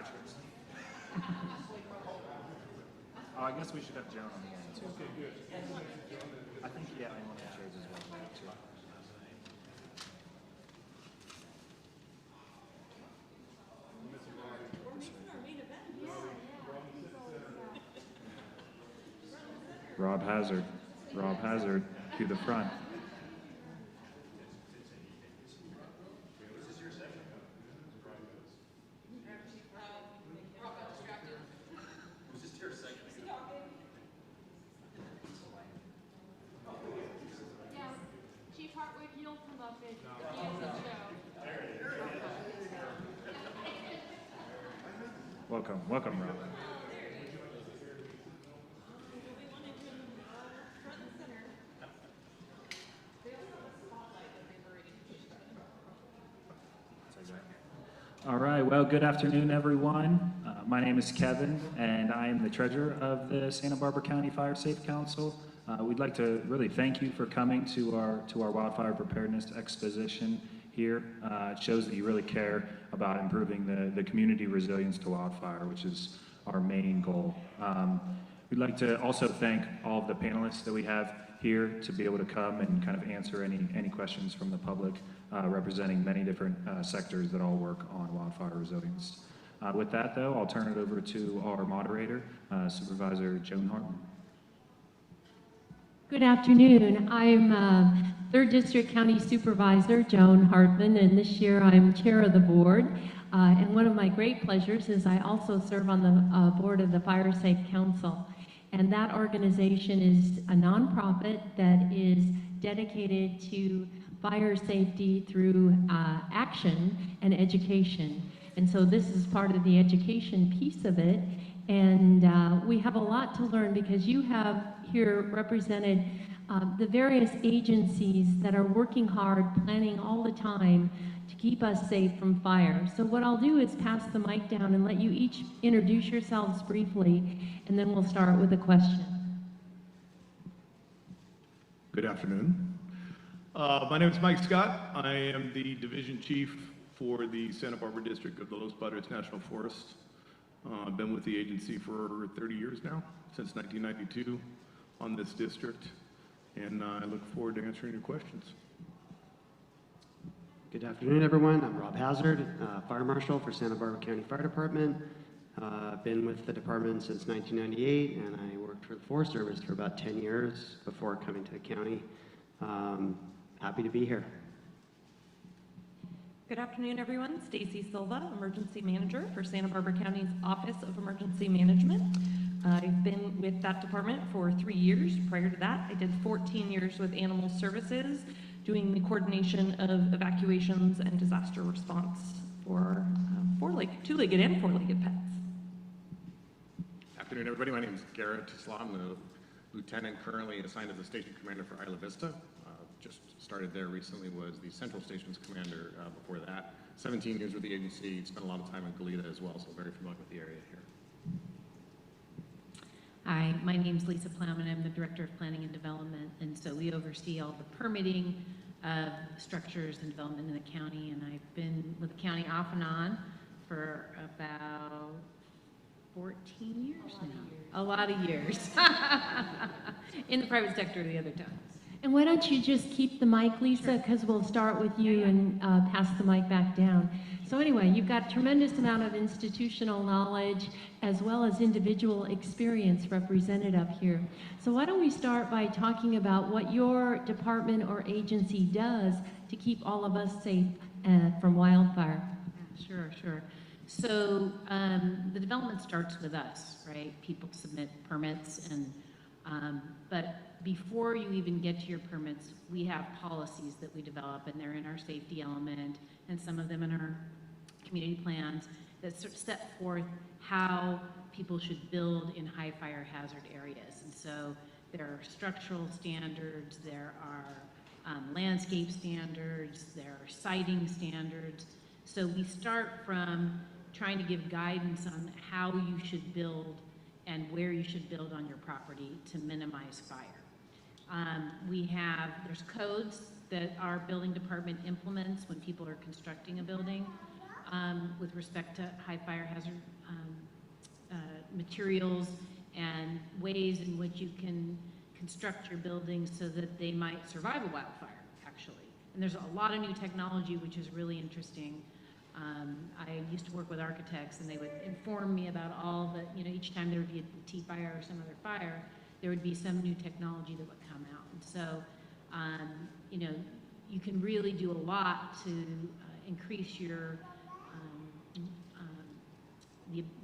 Patrick's. Oh, I guess we should have Joan on the end too. Okay, good. I think I want to chairs as well too. Rob Hazard to the front. Welcome, Rob. All right, well, good afternoon, everyone. My name is Kevin, and I am the treasurer of the Santa Barbara County Fire Safe Council. We'd like to really thank you for coming to our Wildfire Preparedness Exhibition here. It shows that you really care about improving the community resilience to wildfire, which is our main goal. We'd like to also thank all of the panelists that we have here to be able to come and kind of answer any questions from the public, representing many different sectors that all work on wildfire resilience. With that, though, I'll turn it over to our moderator, Supervisor Joan Hartman. Good afternoon. I'm 3rd District County Supervisor Joan Hartman, and this year I'm chair of the board. And one of my great pleasures is I also serve on the board of the Fire Safe Council. And that organization is a nonprofit that is dedicated to fire safety through action and education. And so this is part of the education piece of it. And we have a lot to learn because you have here represented the various agencies that are working hard, planning all the time to keep us safe from fire. So what I'll do is pass the mic down and let you each introduce yourselves briefly, and then we'll start with a question. Good afternoon. My name is Mike Scott. I am the division chief for the Santa Barbara district of the Los Padres National Forest. I've been with the agency for 30 years now, since 1992 on this district, and I look forward to answering your questions. Good afternoon, everyone. I'm Rob Hazard, Fire Marshal for Santa Barbara County Fire Department. I've been with the department since 1998, and I worked for the Forest Service for about 10 years before coming to the county. Happy to be here. Good afternoon, everyone. Stacy Silva, Emergency Manager for Santa Barbara County's Office of Emergency Management. I've been with that department for 3 years. Prior to that, I did 14 years with Animal Services, doing the coordination of evacuations and disaster response for two-legged and four-legged pets. Afternoon, everybody. My name is Garett. I'm the lieutenant currently assigned as the station commander for Isla Vista. Just started there recently, was the Central Stations commander before that. 17 years with the agency, spent a lot of time in Goleta as well, so very familiar with the area here. Hi, my name's Lisa Plowman. I'm the Director of Planning and Development, and so we oversee all the permitting of structures and development in the county, and I've been with the county off and on for about 14 years now. A lot of years. In the private sector the other time. And why don't you just keep the mic, Lisa, because we'll start with you and pass the mic back down. So anyway, you've got a tremendous amount of institutional knowledge as well as individual experience represented up here. So why don't we start by talking about what your department or agency does to keep all of us safe from wildfire? Sure. So the development starts with us, right? People submit permits, and but before you even get to your permits, we have policies that we develop, and they're in our safety element, and some of them in our community plans that sort of set forth how people should build in high fire hazard areas. And so there are structural standards, there are landscape standards, there are siting standards. So we start from trying to give guidance on how you should build and where you should build on your property to minimize fire. There's codes that our building department implements when people are constructing a building. with respect to high fire hazard materials and ways in which you can construct your buildings so that they might survive a wildfire, actually. And there's a lot of new technology, which is really interesting. I used to work with architects, and they would inform me about all the, each time there would be a T fire or some other fire, there would be some new technology that would come out. And so, you can really do a lot to increase your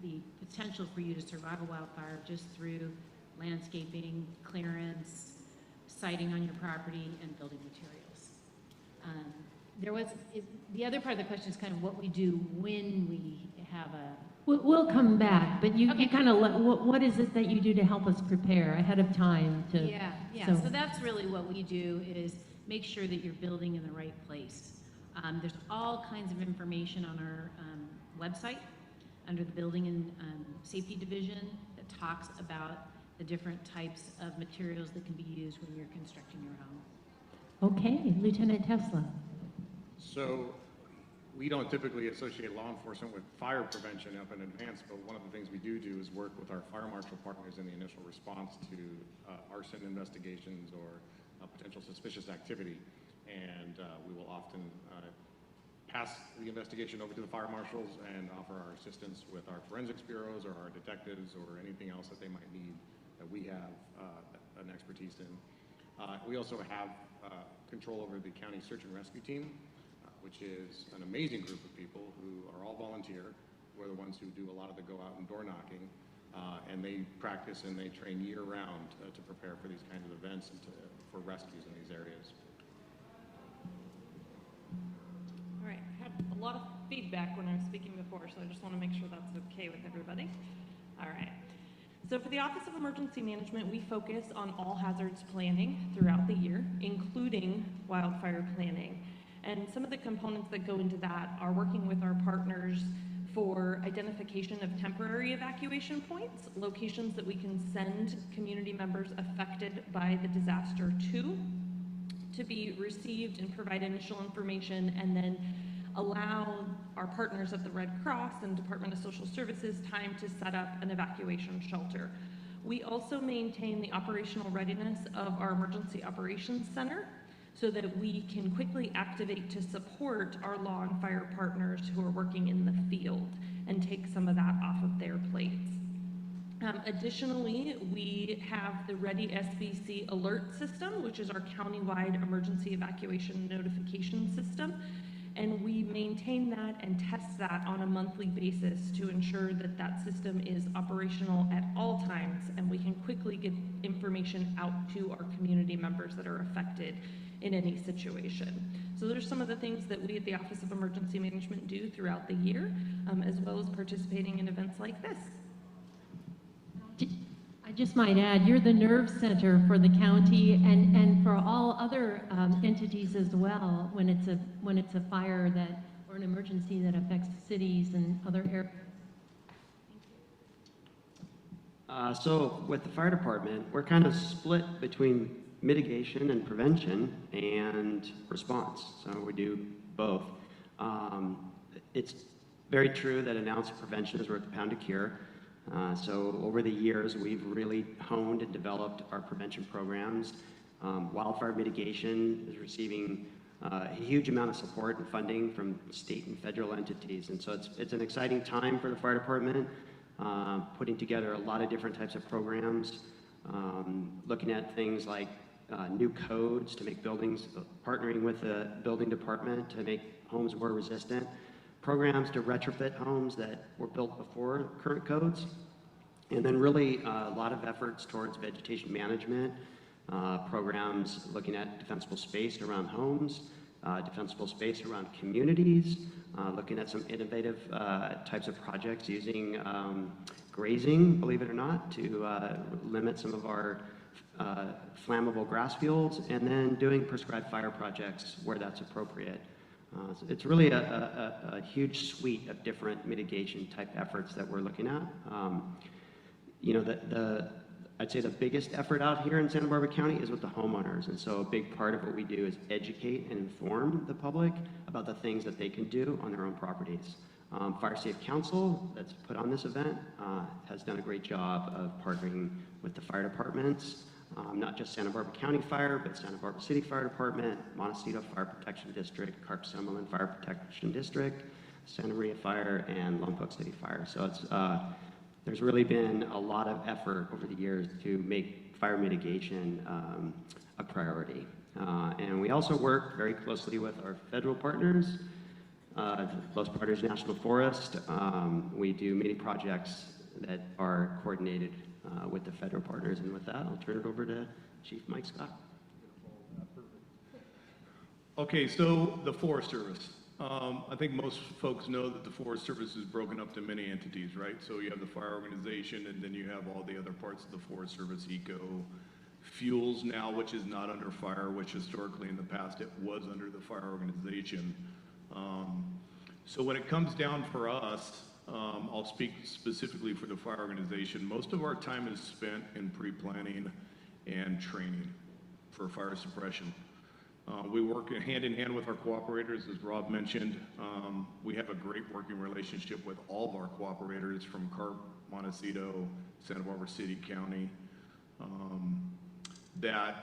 the potential for you to survive a wildfire just through landscaping, clearance, siting on your property, and building materials. The other part of the question is kind of what we do when we have a... We'll come back, but you Okay. kind of, what is it that you do to help us prepare ahead of time to... Yeah. So that's really what we do, is make sure that you're building in the right place. There's all kinds of information on our website under the Building and Safety Division that talks about the different types of materials that can be used when you're constructing your home. Okay, Lieutenant TeSlaa. So we don't typically associate law enforcement with fire prevention up in advance, but one of the things we do is work with our fire marshal partners in the initial response to arson investigations or potential suspicious activity. And we will often pass the investigation over to the fire marshals and offer our assistance with our forensics bureaus or our detectives or anything else that they might need that we have an expertise in. We also have control over the county search and rescue team, which is an amazing group of people who are all volunteer. We're the ones who do a lot of the go out and door knocking, and they practice and they train year round to prepare for these kinds of events and for rescues in these areas. All right, I had a lot of feedback when I was speaking before, so I just want to make sure that's okay with everybody. All right. So for the Office of Emergency Management, we focus on all hazards planning throughout the year, including wildfire planning. And some of the components that go into that are working with our partners for identification of temporary evacuation points, locations that we can send community members affected by the disaster to be received and provide initial information, and then allow our partners at the Red Cross and Department of Social Services time to set up an evacuation shelter. We also maintain the operational readiness of our Emergency Operations Center so that we can quickly activate to support our law and fire partners who are working in the field and take some of that off of their plates. Additionally, we have the Ready SBC alert system, which is our countywide emergency evacuation notification system. And we maintain that and test that on a monthly basis to ensure that that system is operational at all times and we can quickly get information out to our community members that are affected in any situation. So there's some of the things that we at the Office of Emergency Management do throughout the year, as well as participating in events like this. I just might add, you're the nerve center for the county and for all other entities as well when it's a fire that or an emergency that affects cities and other areas. So with the fire department, we're kind of split between mitigation and prevention and response. So we do both. It's very true that an ounce of prevention is worth a pound of cure. So over the years, we've really honed and developed our prevention programs. Wildfire mitigation is receiving a huge amount of support and funding from state and federal entities. And so it's an exciting time for the fire department, putting together a lot of different types of programs, looking at things like new codes to make buildings, partnering with the building department to make homes more resistant, programs to retrofit homes that were built before current codes, and then really a lot of efforts towards vegetation management, programs looking at defensible space around homes, defensible space around communities, looking at some innovative types of projects using grazing, believe it or not, to limit some of our flammable grass fuels, and then doing prescribed fire projects where that's appropriate. So it's really a huge suite of different mitigation type efforts that we're looking at. You know, I'd say the biggest effort out here in Santa Barbara County is with the homeowners, and so a big part of what we do is educate and inform the public about the things that they can do on their own properties. Fire Safe Council that's put on this event has done a great job of partnering with the fire departments, not just Santa Barbara County Fire, but Santa Barbara City Fire Department, Montecito Fire Protection District, Carp-Summerlin Fire Protection District, Santa Maria Fire, and Lompoc City Fire. So it's, there's really been a lot of effort over the years to make fire mitigation a priority. And we also work very closely with our federal partners, Los Padres National Forest. We do many projects that are coordinated with the federal partners. And with that, I'll turn it over to Chief Mike Scott. Okay, so the Forest Service. I think most folks know that the Forest Service is broken up to many entities, right? So you have the fire organization, and then you have all the other parts of the Forest Service, eco, fuels now, which is not under fire, which historically in the past it was under the fire organization. So when it comes down for us, I'll speak specifically for the fire organization. Most of our time is spent in pre-planning and training for fire suppression. We work hand in hand with our cooperators, as Rob mentioned. We have a great working relationship with all of our cooperators from Carp, Montecito, Santa Barbara City, County. That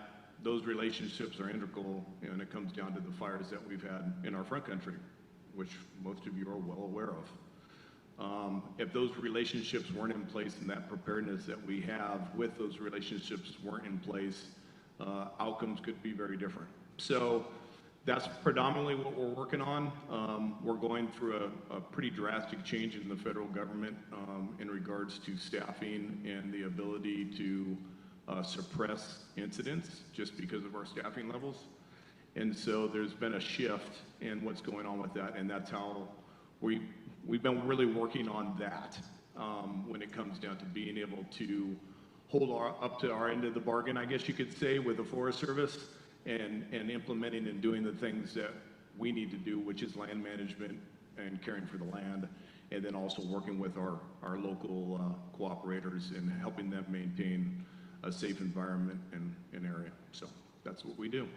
those relationships are integral when it comes down to the fires that we've had in our front country, which most of you are well aware of. If those relationships weren't in place and that preparedness that we have with those relationships weren't in place, outcomes could be very different. So that's predominantly what we're working on. We're going through a pretty drastic change in the federal government in regards to staffing and the ability to suppress incidents just because of our staffing levels. And so there's been a shift in what's going on with that, and that's how we've been really working on that when it comes down to being able to hold up to our end of the bargain, I guess you could say, with the Forest Service and implementing and doing the things that we need to do, which is land management and caring for the land, and then also working with our local cooperators and helping them maintain a safe environment in an area. So that's what we do.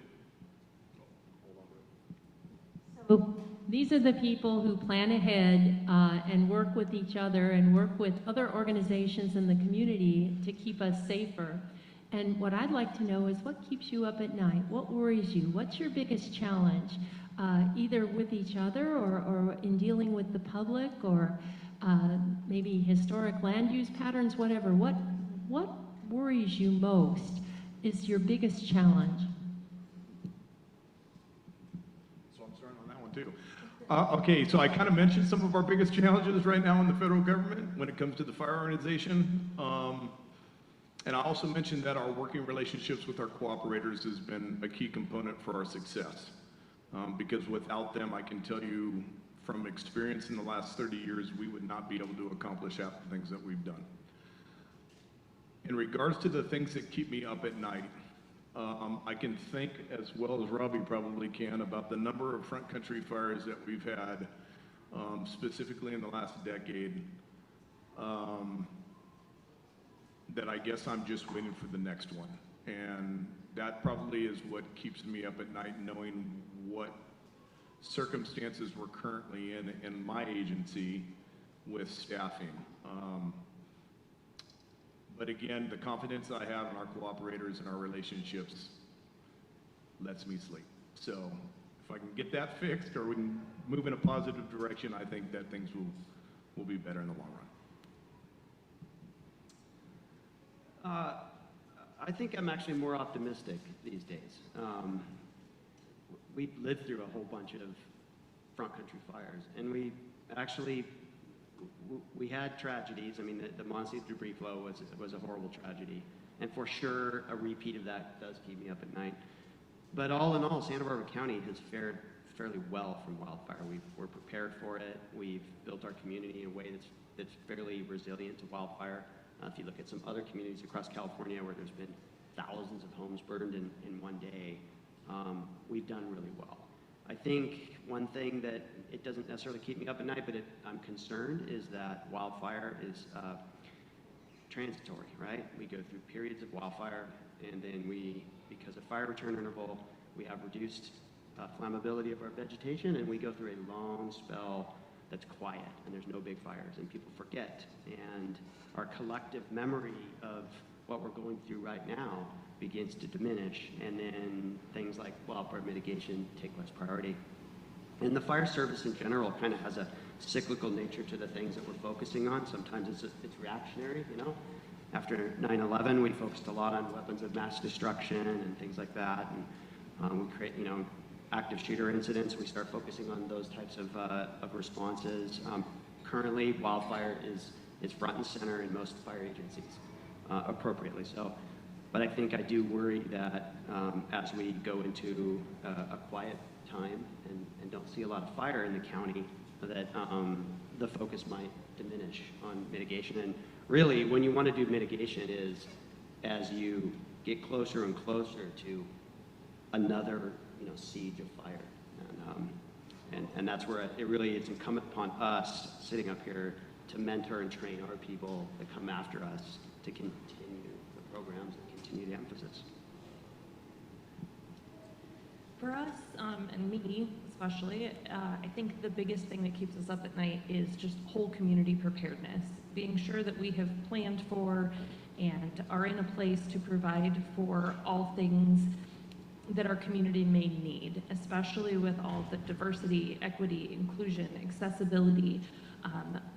So these are the people who plan ahead and work with each other and work with other organizations in the community to keep us safer. And what I'd like to know is what keeps you up at night? What worries you? What's your biggest challenge, either with each other or in dealing with the public or maybe historic land use patterns, whatever? What worries you most is your biggest challenge? So I'm starting on that one too. Okay, so I kind of mentioned some of our biggest challenges right now in the federal government when it comes to the fire organization. And I also mentioned that our working relationships with our cooperators has been a key component for our success. Because without them, I can tell you from experience in the last 30 years, we would not be able to accomplish half the things that we've done. In regards to the things that keep me up at night, I can think, as well as Robbie probably can, about the number of front country fires that we've had, specifically in the last decade, that I guess I'm just waiting for the next one. And that probably is what keeps me up at night, knowing what circumstances we're currently in my agency with staffing. But again, the confidence I have in our cooperators and our relationships lets me sleep. So if I can get that fixed or we can move in a positive direction, I think that things will be better in the long run. I think I'm actually more optimistic these days. We've lived through a whole bunch of front country fires, and we had tragedies. I mean, the Montecito debris flow was a horrible tragedy, and for sure a repeat of that does keep me up at night. But all in all, Santa Barbara County has fared fairly well from wildfire. We're prepared for it. We've built our community in a way that's fairly resilient to wildfire. If you look at some other communities across California where there's been thousands of homes burned in one day, we've done really well. I think one thing that it doesn't necessarily keep me up at night, but I'm concerned, is that wildfire is transitory, right? We go through periods of wildfire, and then because of fire return interval, we have reduced flammability of our vegetation, and we go through a long spell that's quiet and there's no big fires and people forget. And our collective memory of what we're going through right now begins to diminish, and then things like wildfire mitigation take less priority. And the fire service in general kind of has a cyclical nature to the things that we're focusing on. Sometimes it's reactionary, you know. After 9/11, we focused a lot on weapons of mass destruction and things like that. And we create, you know, active shooter incidents. We start focusing on those types of responses. Currently, wildfire is front and center in most fire agencies, appropriately so. But I think I do worry that as we go into a quiet time and don't see a lot of fire in the county, that the focus might diminish on mitigation. And really, when you want to do mitigation is as you get closer and closer to another, you know, siege of fire. And that's where it really is incumbent upon us sitting up here to mentor and train our people that come after us to continue the programs and continue the emphasis. For us, and me especially, I think the biggest thing that keeps us up at night is just whole community preparedness, being sure that we have planned for and are in a place to provide for all things that our community may need, especially with all the diversity, equity, inclusion, accessibility,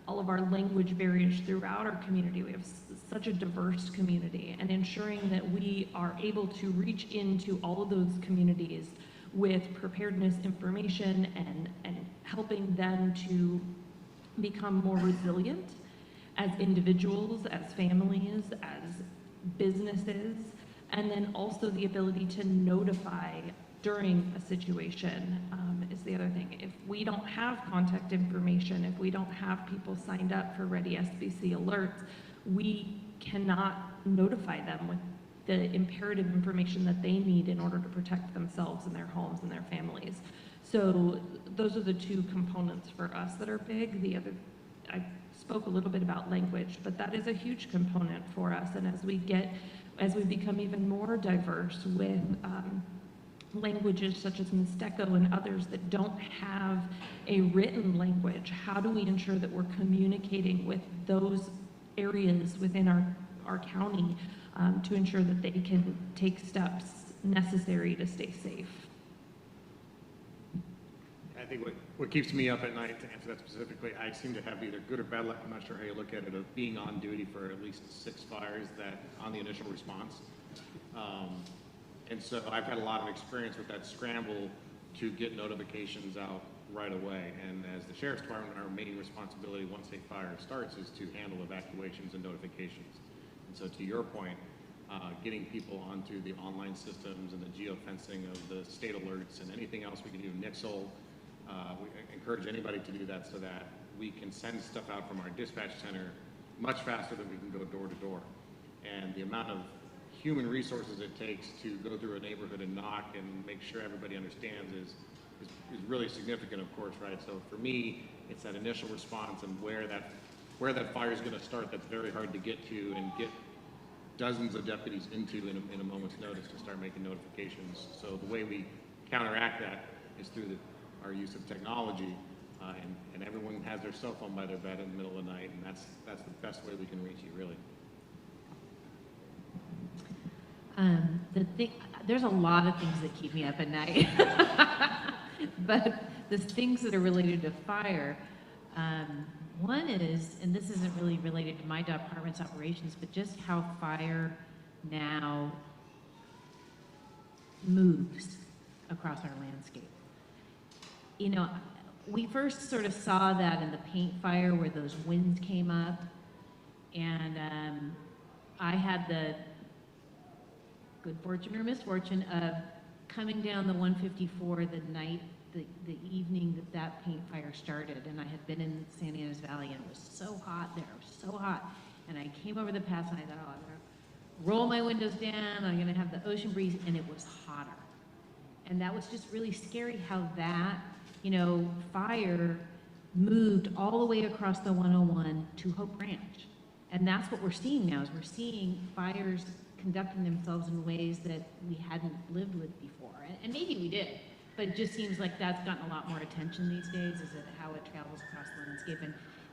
all of our language barriers throughout our community. We have such a diverse community, and ensuring that we are able to reach into all of those communities with preparedness information and helping them to become more resilient as individuals, as families, as businesses, and then also the ability to notify during a situation is the other thing. If we don't have contact information, if we don't have people signed up for Ready SBC alerts, we cannot notify them with the imperative information that they need in order to protect themselves and their homes and their families. So those are the two components for us that are big. The other, I spoke a little bit about language, but that is a huge component for us. And as we become even more diverse with languages such as Mixteco and others that don't have a written language, how do we ensure that we're communicating with those areas within our county to ensure that they can take steps necessary to stay safe? I think what keeps me up at night, to answer that specifically, I seem to have either good or bad luck, I'm not sure how you look at it, of being on duty for at least 6 fires that on the initial response. And so I've had a lot of experience with that scramble to get notifications out right away. And as the Sheriff's Department, our main responsibility once a fire starts is to handle evacuations and notifications. And so to your point, getting people onto the online systems and the geofencing of the state alerts and anything else we can do, NIXL, we encourage anybody to do that so that we can send stuff out from our dispatch center much faster than we can go door to door. And the amount of human resources it takes to go through a neighborhood and knock and make sure everybody understands is really significant, of course, right? So for me, it's that initial response and where that fire is going to start that's very hard to get to and get dozens of deputies into in a moment's notice to start making notifications. So the way we counteract that is through our use of technology, and everyone has their cell phone by their bed in the middle of the night, and that's the best way we can reach you, really. There's a lot of things that keep me up at night, but the things that are related to fire, one is, and this isn't really related to my department's operations, but just how fire now moves across our landscape. You know, we first sort of saw that in the paint fire where those winds came up, and I had the good fortune or misfortune of coming down the 154 the evening that paint fire started, and I had been in Santa Ynez Valley, and it was so hot there, so hot, and I came over the pass and I thought, oh, I'm gonna roll my windows down, I'm gonna have the ocean breeze, and it was hotter. And that was just really scary how that, you know, fire moved all the way across the 101 to Hope Ranch. And that's what we're seeing now, is we're seeing fires conducting themselves in ways that we hadn't lived with before. And maybe we did, but it just seems like that's gotten a lot more attention these days, is it how it travels across the landscape.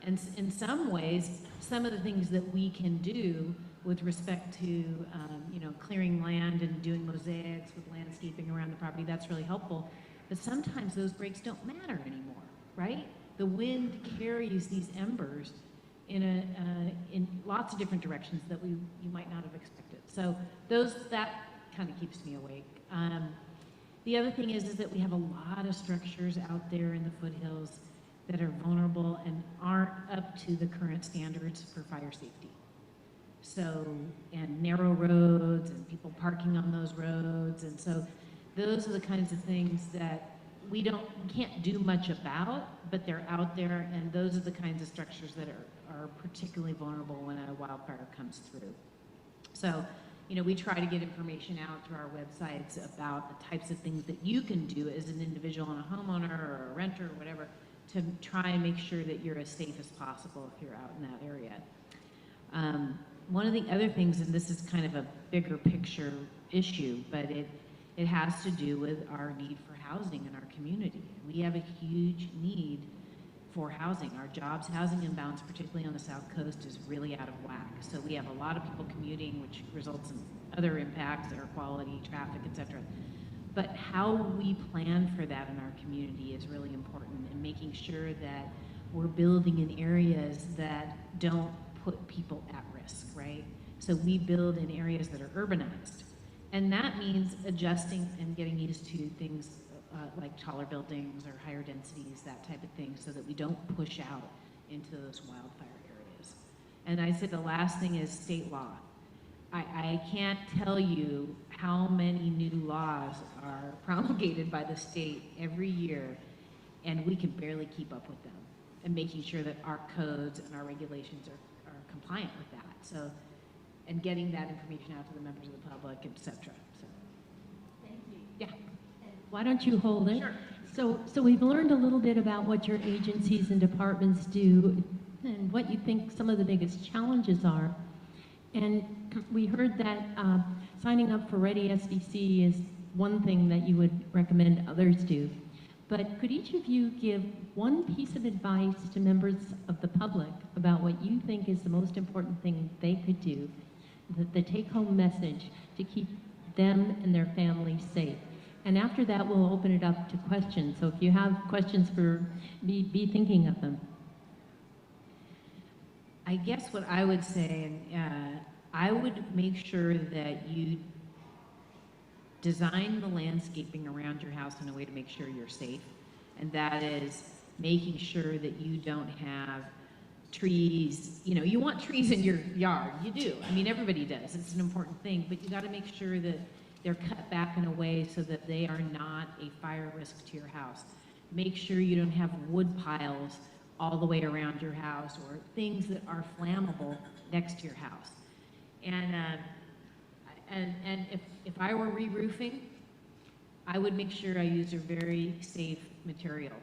And in some ways, some of the things that we can do with respect to, you know, clearing land and doing mosaics with landscaping around the property, that's really helpful. But sometimes those breaks don't matter anymore, right? The wind carries these embers in lots of different directions that you might not have expected. So that kind of keeps me awake. The other thing is that we have a lot of structures out there in the foothills that are vulnerable and aren't up to the current standards for fire safety. So, and narrow roads and people parking on those roads. And so those are the kinds of things that we can't do much about, but they're out there, and those are the kinds of structures that are particularly vulnerable when a wildfire comes through. So, you know, we try to get information out through our websites about the types of things that you can do as an individual and a homeowner or a renter or whatever to try and make sure that you're as safe as possible if you're out in that area. One of the other things, and this is kind of a bigger picture issue, but it has to do with our need for housing in our community. We have a huge need for housing. Our jobs housing imbalance, particularly on the South Coast, is really out of whack. So we have a lot of people commuting, which results in other impacts, air quality, traffic, etc. But how we plan for that in our community is really important, and making sure that we're building in areas that don't put people at risk, right? So we build in areas that are urbanized. And that means adjusting and getting used to things like taller buildings or higher densities, that type of thing, so that we don't push out into those wildfire areas. And I said the last thing is state law. I can't tell you how many new laws are promulgated by the state every year, and we can barely keep up with them, and making sure that our codes and our regulations are compliant with that. So, and getting that information out to the members of the public, etc. So, Thank you. yeah. Why don't you hold it? Sure. So we've learned a little bit about what your agencies and departments do and what you think some of the biggest challenges are. And we heard that signing up for Ready SDC is one thing that you would recommend others do. But could each of you give one piece of advice to members of the public about what you think is the most important thing they could do, the take-home message to keep them and their families safe? And after that, we'll open it up to questions. So if you have questions for me, be thinking of them. I guess what I would say, and I would make sure that you design the landscaping around your house in a way to make sure you're safe. And that is making sure that you don't have trees. You know, you want trees in your yard. You do. I mean, everybody does. It's an important thing. But you got to make sure that they're cut back in a way so that they are not a fire risk to your house. Make sure you don't have wood piles all the way around your house or things that are flammable next to your house. And if I were re-roofing, I would make sure I used a very safe material.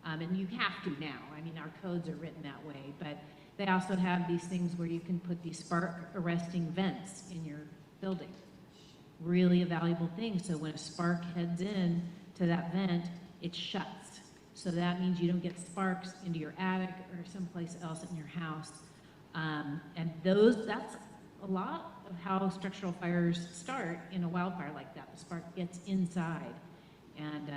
And you have to now. I mean, our codes are written that way. But they also have these things where you can put these spark arresting vents in your building. Really a valuable thing. So when a spark heads in to that vent, it shuts. So that means you don't get sparks into your attic or someplace else in your house. And that's a lot of how structural fires start in a wildfire like that. The spark gets inside and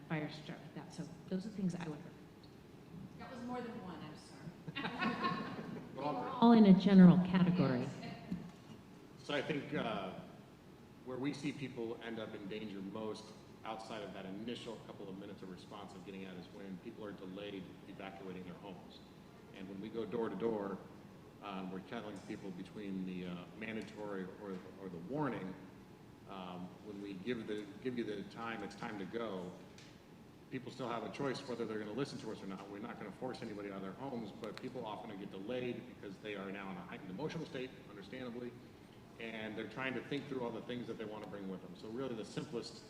fires start like that. So those are things I would recommend. That was more than one, I'm sorry. All in a general category. So I think where we see people end up in danger most outside of that initial couple of minutes of response of getting out is when people are delayed evacuating their homes. And when we go door to door, we're telling people between the mandatory or the warning, when we give you the time, it's time to go, people still have a choice whether they're going to listen to us or not. We're not going to force anybody out of their homes, but people often get delayed because they are now in a heightened emotional state, understandably, and they're trying to think through all the things that they want to bring with them. So really the simplest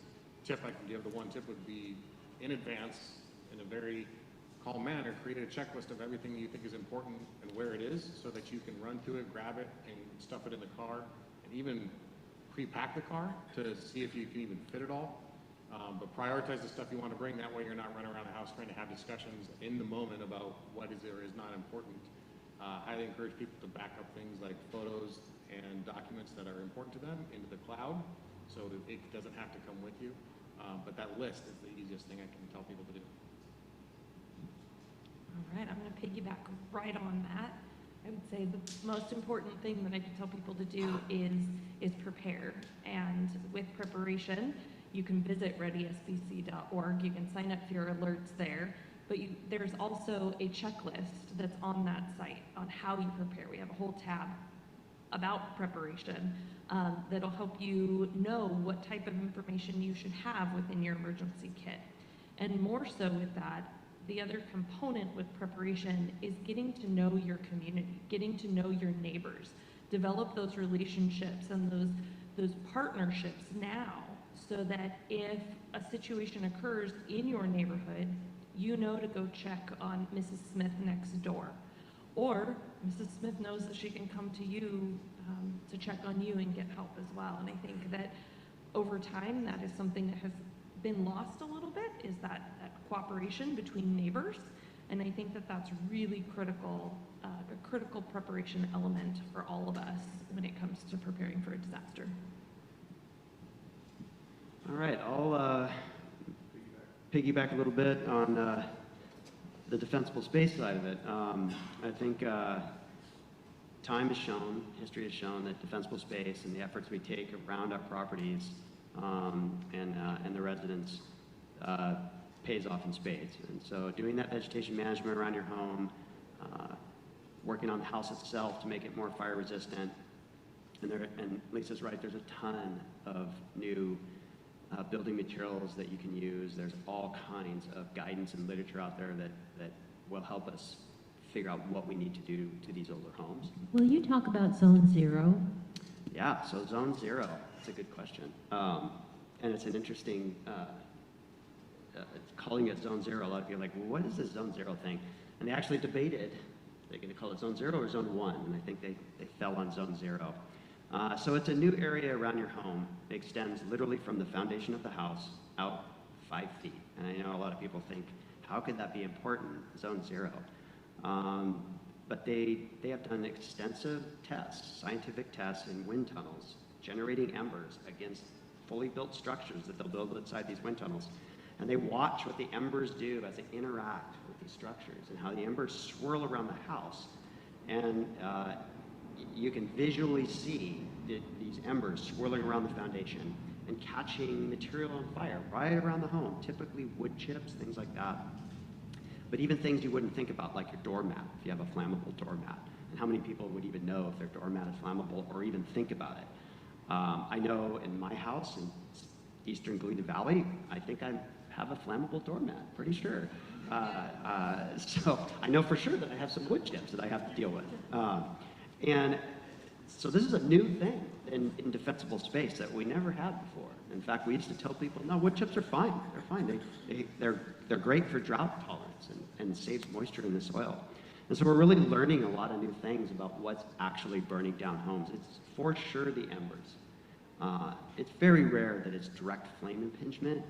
tip I can give, the one tip would be in advance, in a very calm manner, create a checklist of everything you think is important and where it is so that you can run to it, grab it, and stuff it in the car, and even pre-pack the car to see if you can even fit it all. But prioritize the stuff you want to bring. That way you're not running around the house trying to have discussions in the moment about what is or is not important. Highly encourage people to back up things like photos and documents that are important to them into the cloud, so that it doesn't have to come with you. But that list is the easiest thing I can tell people to do. All right, I'm going to piggyback right on that. I would say the most important thing that I can tell people to do is prepare. And with preparation, you can visit readysbc.org. You can sign up for your alerts there. But there's also a checklist that's on that site on how you prepare. We have a whole tab about preparation that'll help you know what type of information you should have within your emergency kit. And more so with that, the other component with preparation is getting to know your community, getting to know your neighbors, develop those relationships and those partnerships now, so that if a situation occurs in your neighborhood, you know to go check on Mrs. Smith next door. Or Mrs. Smith knows that she can come to you to check on you and get help as well. And I think that over time, that is something that has been lost a little bit, is that cooperation between neighbors. And I think that that's really critical, a critical preparation element for all of us when it comes to preparing for a disaster. All right, I'll piggyback a little bit on the defensible space side of it. I think time has shown, history has shown that defensible space and the efforts we take around our properties and the residents pays off in spades. And so doing that vegetation management around your home, working on the house itself to make it more fire resistant. And Lisa's right, there's a ton of new building materials that you can use. There's all kinds of guidance and literature out there that will help us figure out what we need to do to these older homes. Will you talk about Zone 0? Yeah, so Zone 0, that's a good question. And it's an interesting, calling it Zone 0, a lot of people are like, well, what is this Zone 0 thing? And they actually debated, they're going to call it Zone 0 or Zone 1, and I think they fell on Zone 0. So it's a new area around your home. It extends literally from the foundation of the house out 5 feet. And I know a lot of people think, how could that be important, Zone 0? But they have done extensive tests, scientific tests in wind tunnels, generating embers against fully built structures that they'll build inside these wind tunnels. And they watch what the embers do as they interact with these structures and how the embers swirl around the house. And you can visually see these embers swirling around the foundation and catching material on fire right around the home, typically wood chips, things like that. But even things you wouldn't think about, like your doormat, if you have a flammable doormat. And how many people would even know if their doormat is flammable or even think about it? I know in my house in eastern Galena Valley, I think I have a flammable doormat, pretty sure. So I know for sure that I have some wood chips that I have to deal with. And so this is a new thing in defensible space that we never had before. In fact, we used to tell people, no, wood chips are fine. They're fine. They're great for drought tolerance and saves moisture in the soil. And so we're really learning a lot of new things about what's actually burning down homes. It's for sure the embers. It's very rare that it's direct flame impingement.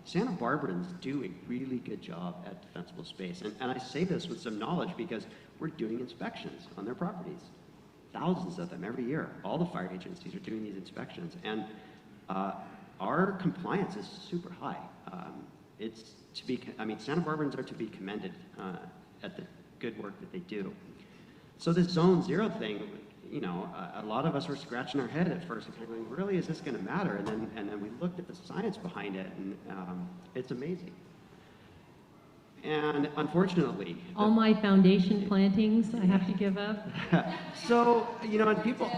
Santa Barbarans do a really good job at defensible space. And I say this with some knowledge because we're doing inspections on their properties. Thousands of them every year. All the fire agencies are doing these inspections. And our compliance is super high. Santa Barbarans are to be commended at the good work that they do. So this Zone 0 thing, you know, a lot of us were scratching our head at first and kind of going, really, is this going to matter? And then we looked at the science behind it, and it's amazing. And unfortunately, All my foundation plantings I have to give up. so, you know, and people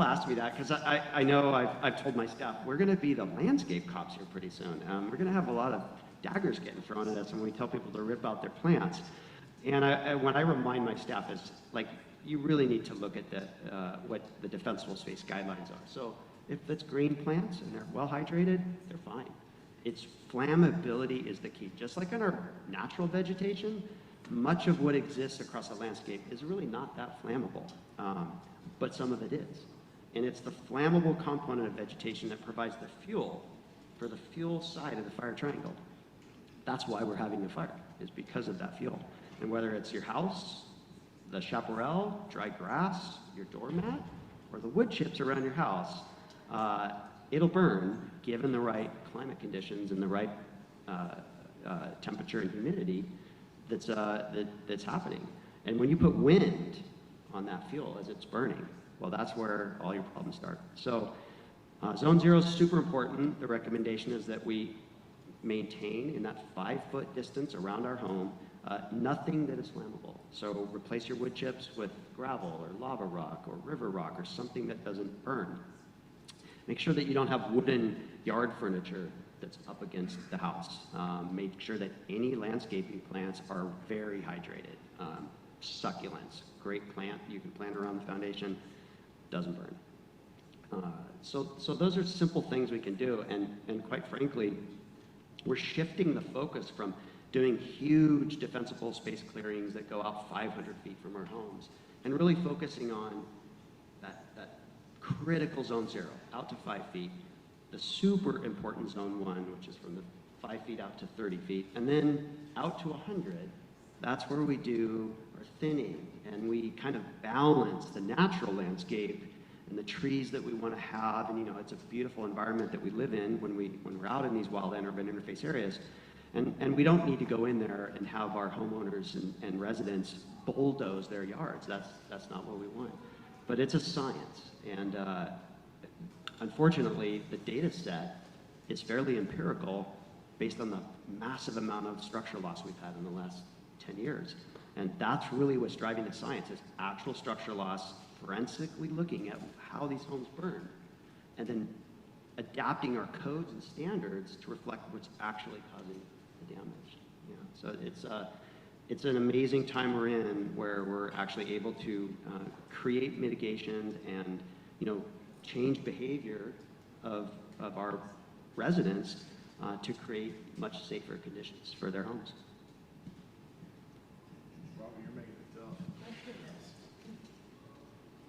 ask me that because I know I've told my staff, we're going to be the landscape cops here pretty soon. We're going to have a lot of daggers getting thrown at us when we tell people to rip out their plants. And when I remind my staff is, like, you really need to look at what the defensible space guidelines are. So if it's green plants and they're well hydrated, they're fine. Its flammability is the key. Just like in our natural vegetation, much of what exists across the landscape is really not that flammable, but some of it is. And it's the flammable component of vegetation that provides the fuel for the fuel side of the fire triangle. That's why we're having the fire, is because of that fuel. And whether it's your house, the chaparral, dry grass, your doormat, or the wood chips around your house, it'll burn given the right climate conditions and the right temperature and humidity that's happening. And when you put wind on that fuel as it's burning, well, that's where all your problems start. So zone 0 is super important. The recommendation is that we maintain in that 5-foot distance around our home nothing that is flammable. So replace your wood chips with gravel or lava rock or river rock or something that doesn't burn. Make sure that you don't have wooden yard furniture that's up against the house. Make sure that any landscaping plants are very hydrated. Succulents, great plant, you can plant around the foundation, doesn't burn. So those are simple things we can do, and quite frankly, we're shifting the focus from doing huge defensible space clearings that go out 500 feet from our homes, and really focusing on that critical zone 0, out to 5 feet, the super important zone 1, which is from the 5 feet out to 30 feet, and then out to 100, that's where we do our thinning, and we kind of balance the natural landscape and the trees that we want to have, and it's a beautiful environment that we live in when we're out in these wildland urban interface areas. And we don't need to go in there and have our homeowners and residents bulldoze their yards. That's not what we want. But it's a science, and unfortunately, the data set is fairly empirical based on the massive amount of structural loss we've had in the last 10 years. And that's really what's driving the science, is actual structural loss, forensically looking at how these homes burn, and then adapting our codes and standards to reflect what's actually causing the damage. So it's an amazing time we're in, where we're actually able to create mitigations and change behavior of our residents to create much safer conditions for their homes. Robbie, you're making it tough.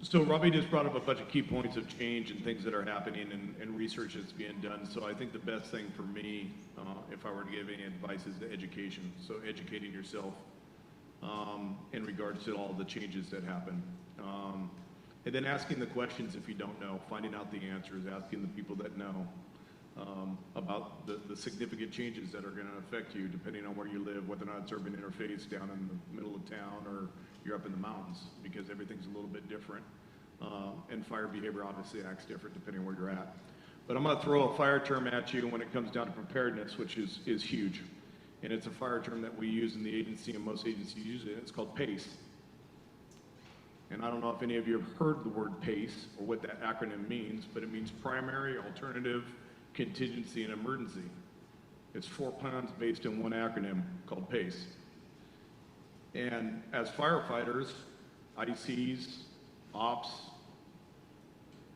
So Robbie just brought up a bunch of key points of change and things that are happening and research that's being done. So I think the best thing for me, if I were to give any advice, is the education. So educating yourself in regards to all the changes that happen. And then asking the questions if you don't know, finding out the answers, asking the people that know about the significant changes that are going to affect you depending on where you live, whether or not it's urban interface down in the middle of town or you're up in the mountains, because everything's a little bit different. And fire behavior obviously acts different depending on where you're at. But I'm going to throw a fire term at you when it comes down to preparedness, which is huge. And it's a fire term that we use in the agency, and most agencies use it. It's called PACE. And I don't know if any of you have heard the word PACE or what that acronym means, but it means primary, alternative, contingency, and emergency. It's 4 plans based in one acronym called PACE. And as firefighters, ICs, ops,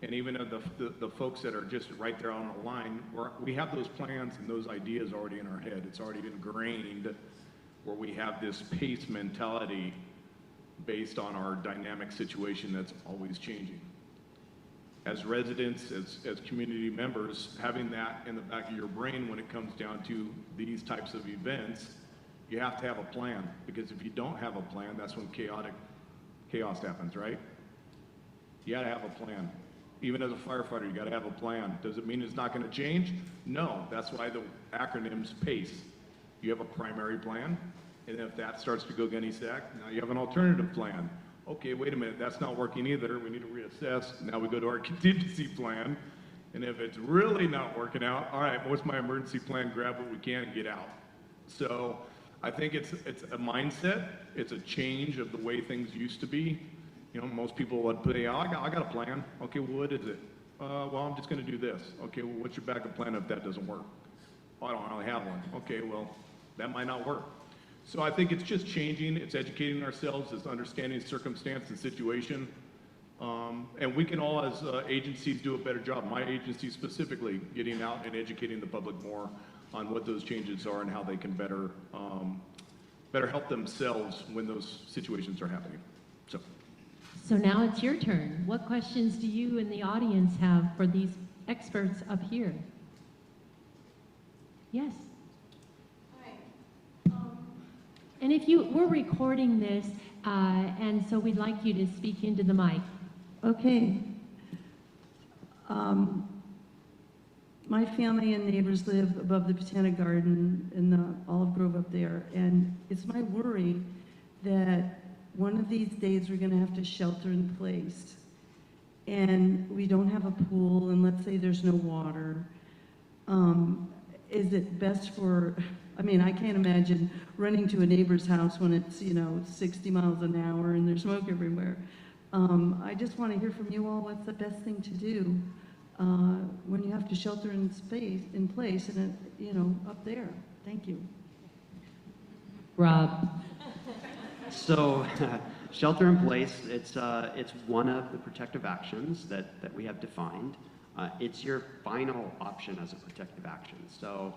and even the folks that are just right there on the line, we have those plans and those ideas already in our head. It's already ingrained, where we have this PACE mentality based on our dynamic situation that's always changing. As residents, as community members, having that in the back of your brain when it comes down to these types of events, you have to have a plan, because if you don't have a plan, that's when chaos happens, right? You gotta have a plan. Even as a firefighter, you gotta have a plan. Does it mean it's not gonna change? No, that's why the acronym's PACE. You have a primary plan, and if that starts to go gunny-sack, now you have an alternative plan. Okay, wait a minute, that's not working either, we need to reassess. Now we go to our contingency plan, and if it's really not working out, all right, what's my emergency plan? Grab what we can and get out. So I think it's a mindset, it's a change of the way things used to be. Most people would put, I got a plan. Okay, well, what is it? Well, I'm just gonna do this. Okay, well, what's your backup plan if that doesn't work? Oh, I don't really have one. Okay, well, that might not work. So I think it's just changing, it's educating ourselves, it's understanding circumstance and situation. And we can all, as agencies, do a better job. My agency specifically, getting out and educating the public more on what those changes are and how they can better help themselves when those situations are happening. So now it's your turn. What questions do you and the audience have for these experts up here? Yes. And if you, we're recording this, and so we'd like you to speak into the mic. Okay. My family and neighbors live above the Botanic Garden in the Olive Grove up there, and it's my worry that one of these days we're gonna have to shelter in place. And we don't have a pool, and let's say there's no water. Is it best for, I mean, I can't imagine running to a neighbor's house when it's, 60 miles an hour and there's smoke everywhere. I just want to hear from you all, what's the best thing to do when you have to shelter in place and, up there? Thank you. Rob. So, shelter in place, it's one of the protective actions that we have defined. It's your final option as a protective action. So,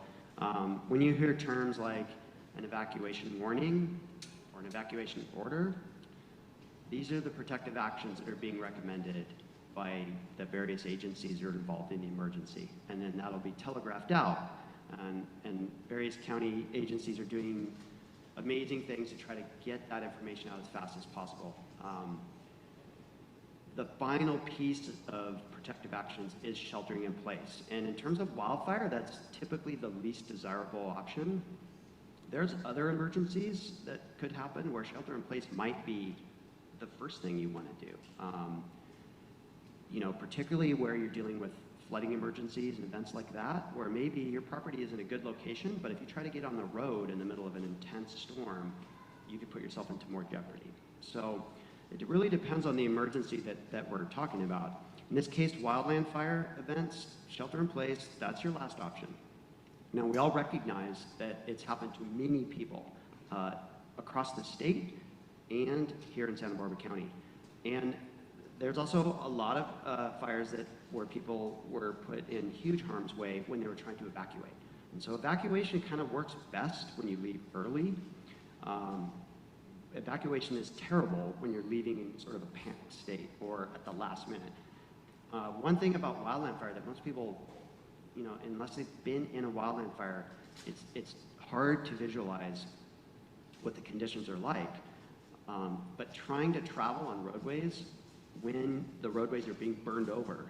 when you hear terms like an evacuation warning or an evacuation order, these are the protective actions that are being recommended by the various agencies that are involved in the emergency. And then that'll be telegraphed out. And various county agencies are doing amazing things to try to get that information out as fast as possible. The final piece of protective actions is sheltering in place. And in terms of wildfire, that's typically the least desirable option. There's other emergencies that could happen where shelter in place might be the first thing you want to do. Particularly where you're dealing with flooding emergencies and events like that, where maybe your property is in a good location, but if you try to get on the road in the middle of an intense storm, you could put yourself into more jeopardy. So it really depends on the emergency that we're talking about. In this case, wildland fire events, shelter in place, that's your last option. Now, we all recognize that it's happened to many people across the state and here in Santa Barbara County. And there's also a lot of fires where people were put in huge harm's way when they were trying to evacuate. And so evacuation kind of works best when you leave early. Evacuation is terrible when you're leaving in sort of a panic state or at the last minute. One thing about wildland fire that most people, unless they've been in a wildland fire, it's hard to visualize what the conditions are like. But trying to travel on roadways when the roadways are being burned over,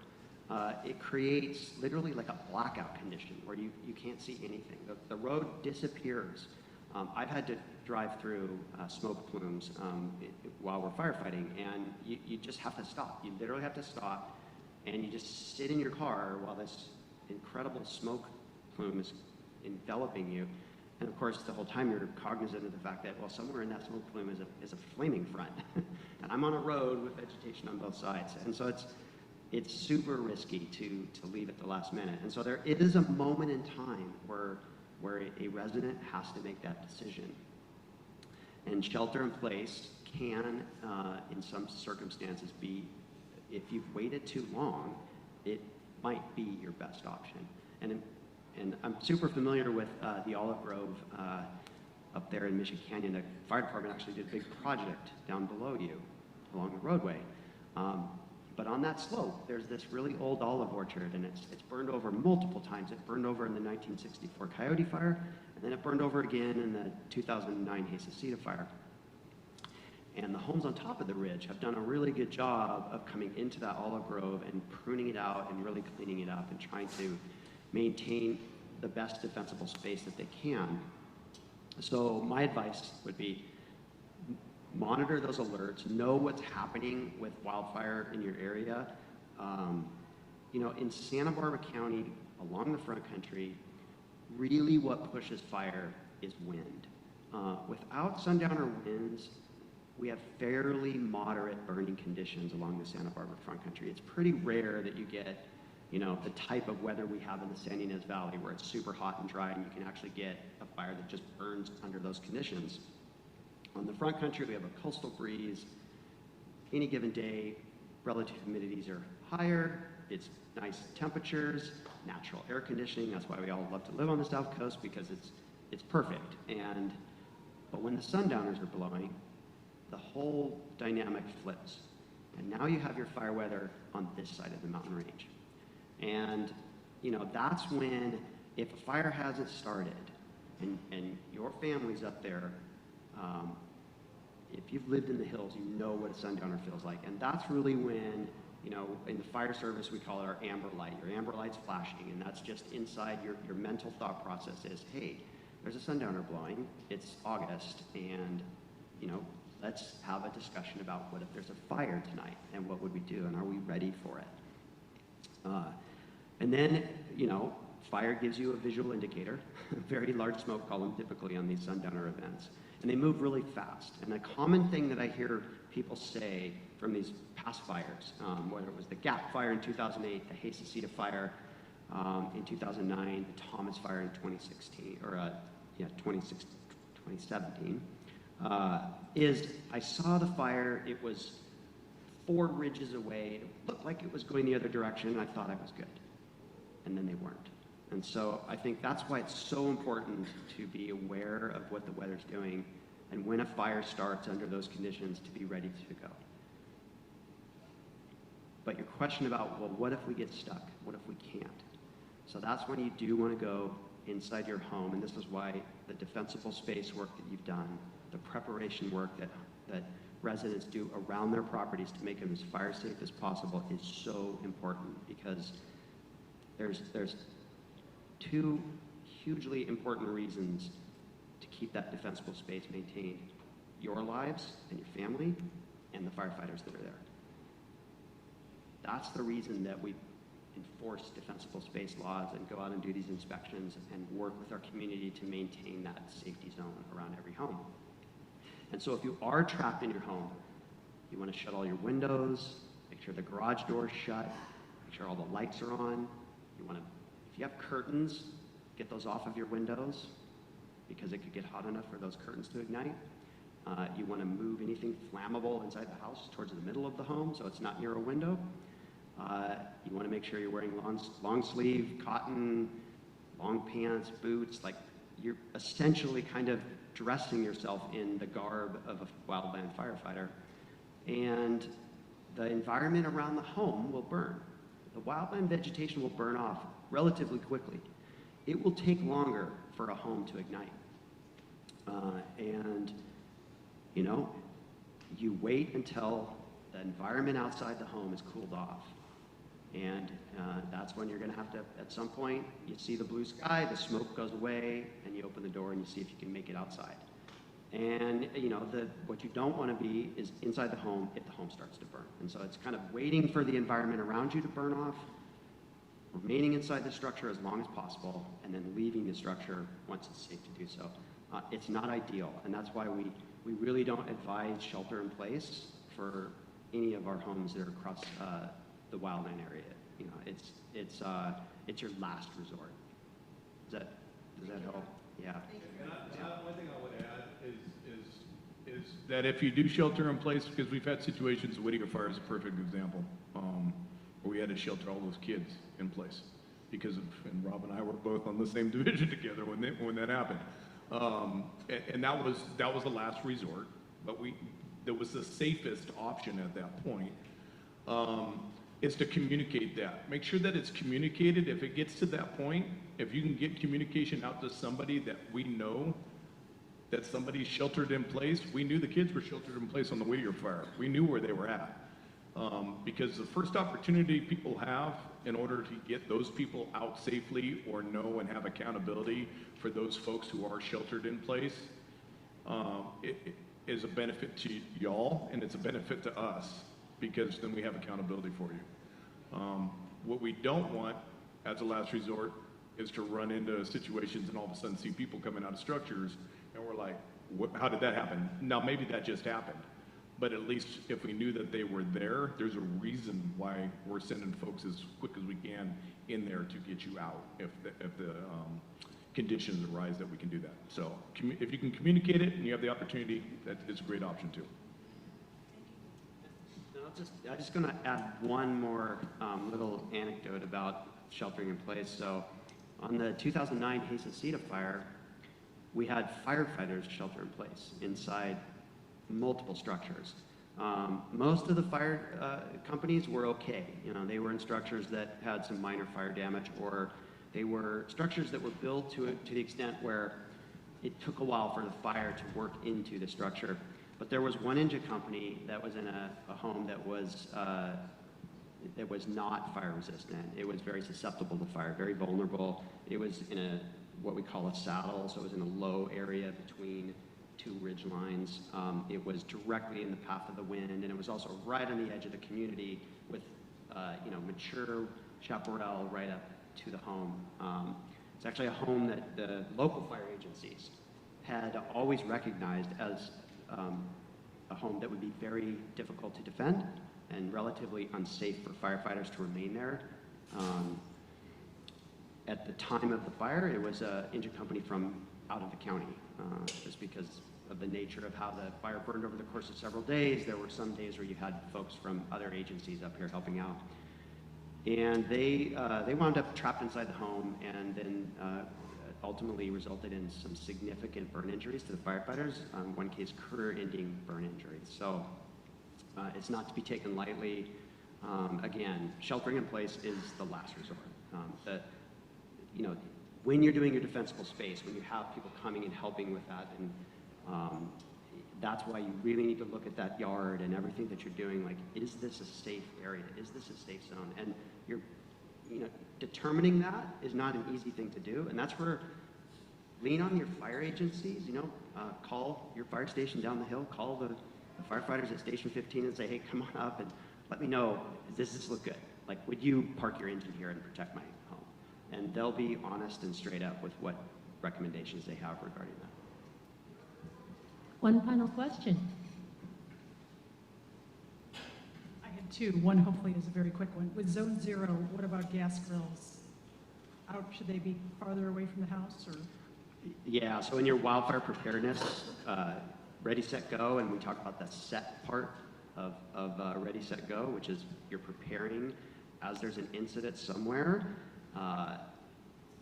it creates literally like a blackout condition where you can't see anything. The road disappears. I've had to drive through smoke plumes while we're firefighting, and you just have to stop. You literally have to stop, and you just sit in your car while this incredible smoke plume is enveloping you. And of course, the whole time you're cognizant of the fact that, well, somewhere in that smoke plume is a flaming front. And I'm on a road with vegetation on both sides. And so it's super risky to leave at the last minute. And so it is a moment in time where a resident has to make that decision. And shelter in place can, in some circumstances, be, if you've waited too long, it might be your best option. And I'm super familiar with the Olive Grove up there in Mission Canyon. The fire department actually did a big project down below you along the roadway. But on that slope, there's this really old olive orchard, and it's burned over multiple times. It burned over in the 1964 Coyote Fire, and then it burned over again in the 2009 Hasacita Fire. And the homes on top of the ridge have done a really good job of coming into that olive grove and pruning it out and really cleaning it up and trying to maintain the best defensible space that they can. So my advice would be monitor those alerts, know what's happening with wildfire in your area. In Santa Barbara County, along the front country, really what pushes fire is wind. Without sundowner winds, we have fairly moderate burning conditions along the Santa Barbara front country. It's pretty rare that you get the type of weather we have in the San Ynez Valley where it's super hot and dry and you can actually get a fire that just burns under those conditions. On the front country, we have a coastal breeze. Any given day, relative humidities are higher. It's nice temperatures, natural air conditioning. That's why we all love to live on the South Coast, because it's perfect. But when the sundowners are blowing, the whole dynamic flips. And now you have your fire weather on this side of the mountain range. And, that's when If a fire hasn't started and your family's up there, if you've lived in the hills, you know what a sundowner feels like. And that's really when, you know, in the fire service, we call it our amber light. Your amber light's flashing, and that's just inside your mental thought process is, hey, there's a sundowner blowing, it's August, and, you know, let's have a discussion about what if there's a fire tonight, and what would we do, and are we ready for it? And then, you know, fire gives you a visual indicator, a very large smoke column typically on these sundowner events. And they move really fast. And a common thing that I hear people say from these past fires, whether it was the Gap fire in 2008, the Hayes-Cedar fire in 2009, the Thomas fire in 2016, or 2017, is I saw the fire, it was 4 ridges away, it looked like it was going the other direction, and I thought I was good. And then they weren't. And so I think that's why it's so important to be aware of what the weather's doing, and when a fire starts under those conditions, to be ready to go. But your question about, well, what if we get stuck? What if we can't? So that's when you do want to go inside your home, and this is why the defensible space work that you've done, the preparation work that residents do around their properties to make them as fire safe as possible is so important, because there's 2 hugely important reasons to keep that defensible space maintained: your lives and your family, and the firefighters that are there. That's the reason that we enforce defensible space laws and go out and do these inspections and work with our community to maintain that safety zone around every home. And so if you are trapped in your home, you want to shut all your windows, make sure the garage door's shut, make sure all the lights are on. You want to, if you have curtains, get those off of your windows, because it could get hot enough for those curtains to ignite. You want to move anything flammable inside the house towards the middle of the home so it's not near a window. You want to make sure you're wearing long sleeve, cotton, long pants, boots, like you're essentially kind of dressing yourself in the garb of a wildland firefighter. And the environment around the home will burn. The wildland vegetation will burn off relatively quickly. It will take longer for a home to ignite. And, you know, you wait until the environment outside the home is cooled off. And that's when you're going to have to, at some point, you see the blue sky, the smoke goes away, and you open the door and you see if you can make it outside. And, you know, what you don't want to be is inside the home if the home starts to burn. And so it's kind of waiting for the environment around you to burn off, remaining inside the structure as long as possible, and then leaving the structure once it's safe to do so. It's not ideal, and that's why we really don't advise shelter in place for any of our homes that are across the wildland area. You know, it's your last resort. Does that help? Yeah. One thing I would add is that if you do shelter in place, because we've had situations, Whittier Fire is a perfect example, where we had to shelter all those kids in place because of, and Rob and I were both on the same division together when that happened. And that was the last resort, but that was the safest option at that point, is to communicate that. Make sure that it's communicated. If it gets to that point, if you can get communication out to somebody that we know that somebody's sheltered in place. We knew the kids were sheltered in place on the Whittier fire. We knew where they were at. Because the first opportunity people have in order to get those people out safely or know and have accountability for those folks who are sheltered in place, it is a benefit to y'all, and it's a benefit to us, because then we have accountability for you. What we don't want as a last resort is to run into situations and all of a sudden see people coming out of structures and we're like, how did that happen? Now maybe that just happened, but at least if we knew that they were there, there's a reason why we're sending folks as quick as we can in there to get you out if the conditions arise that we can do that. So if you can communicate it and you have the opportunity, that is a great option too. I'm just going to add one more little anecdote about sheltering in place. So on the 2009 Hayes-Cedar fire, we had firefighters shelter in place inside multiple structures. Most of the fire companies were okay. You know, they were in structures that had some minor fire damage or They were structures that were built to the extent where it took a while for the fire to work into the structure. But there was one engine company that was in a home that was not fire resistant. It was very susceptible to fire, very vulnerable. It was in what we call a saddle, so it was in a low area between two ridge lines. It was directly in the path of the wind, and it was also right on the edge of the community with mature chaparral right up to the home. It's actually a home that the local fire agencies had always recognized as a home that would be very difficult to defend and relatively unsafe for firefighters to remain there. At the time of the fire, it was an engine company from out of the county, just because of the nature of how the fire burned over the course of several days. There were some days where you had folks from other agencies up here helping out. And they wound up trapped inside the home, and then ultimately resulted in some significant burn injuries to the firefighters, one case career-ending burn injuries. So it's not to be taken lightly. Again, sheltering in place is the last resort. When you're doing your defensible space, when you have people coming and helping with that, and that's why you really need to look at that yard and everything that you're doing. Like, is this a safe area? Is this a safe zone? And determining that is not an easy thing to do, and that's where lean on your fire agencies. Call your fire station down the hill, call the firefighters at Station 15 and say, hey, come on up and let me know, does this look good? Like, would you park your engine here and protect my home? And they'll be honest and straight up with what recommendations they have regarding that. One final question. I had two. One hopefully is a very quick one. With Zone 0, what about gas grills? Should they be farther away from the house, or? Yeah, so in your wildfire preparedness, ready, set, go, and we talk about the set part of ready, set, go, which is you're preparing as there's an incident somewhere.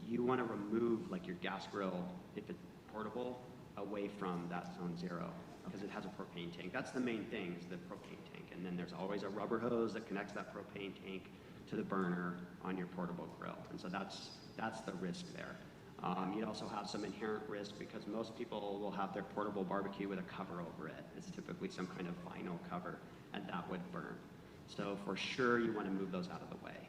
You want to remove like your gas grill, if it's portable, away from that Zone 0 because it has a propane tank. That's the main thing, is the propane tank. And then there's always a rubber hose that connects that propane tank to the burner on your portable grill. And so that's the risk there. You'd also have some inherent risk because most people will have their portable barbecue with a cover over it. It's typically some kind of vinyl cover, and that would burn. So for sure, you want to move those out of the way.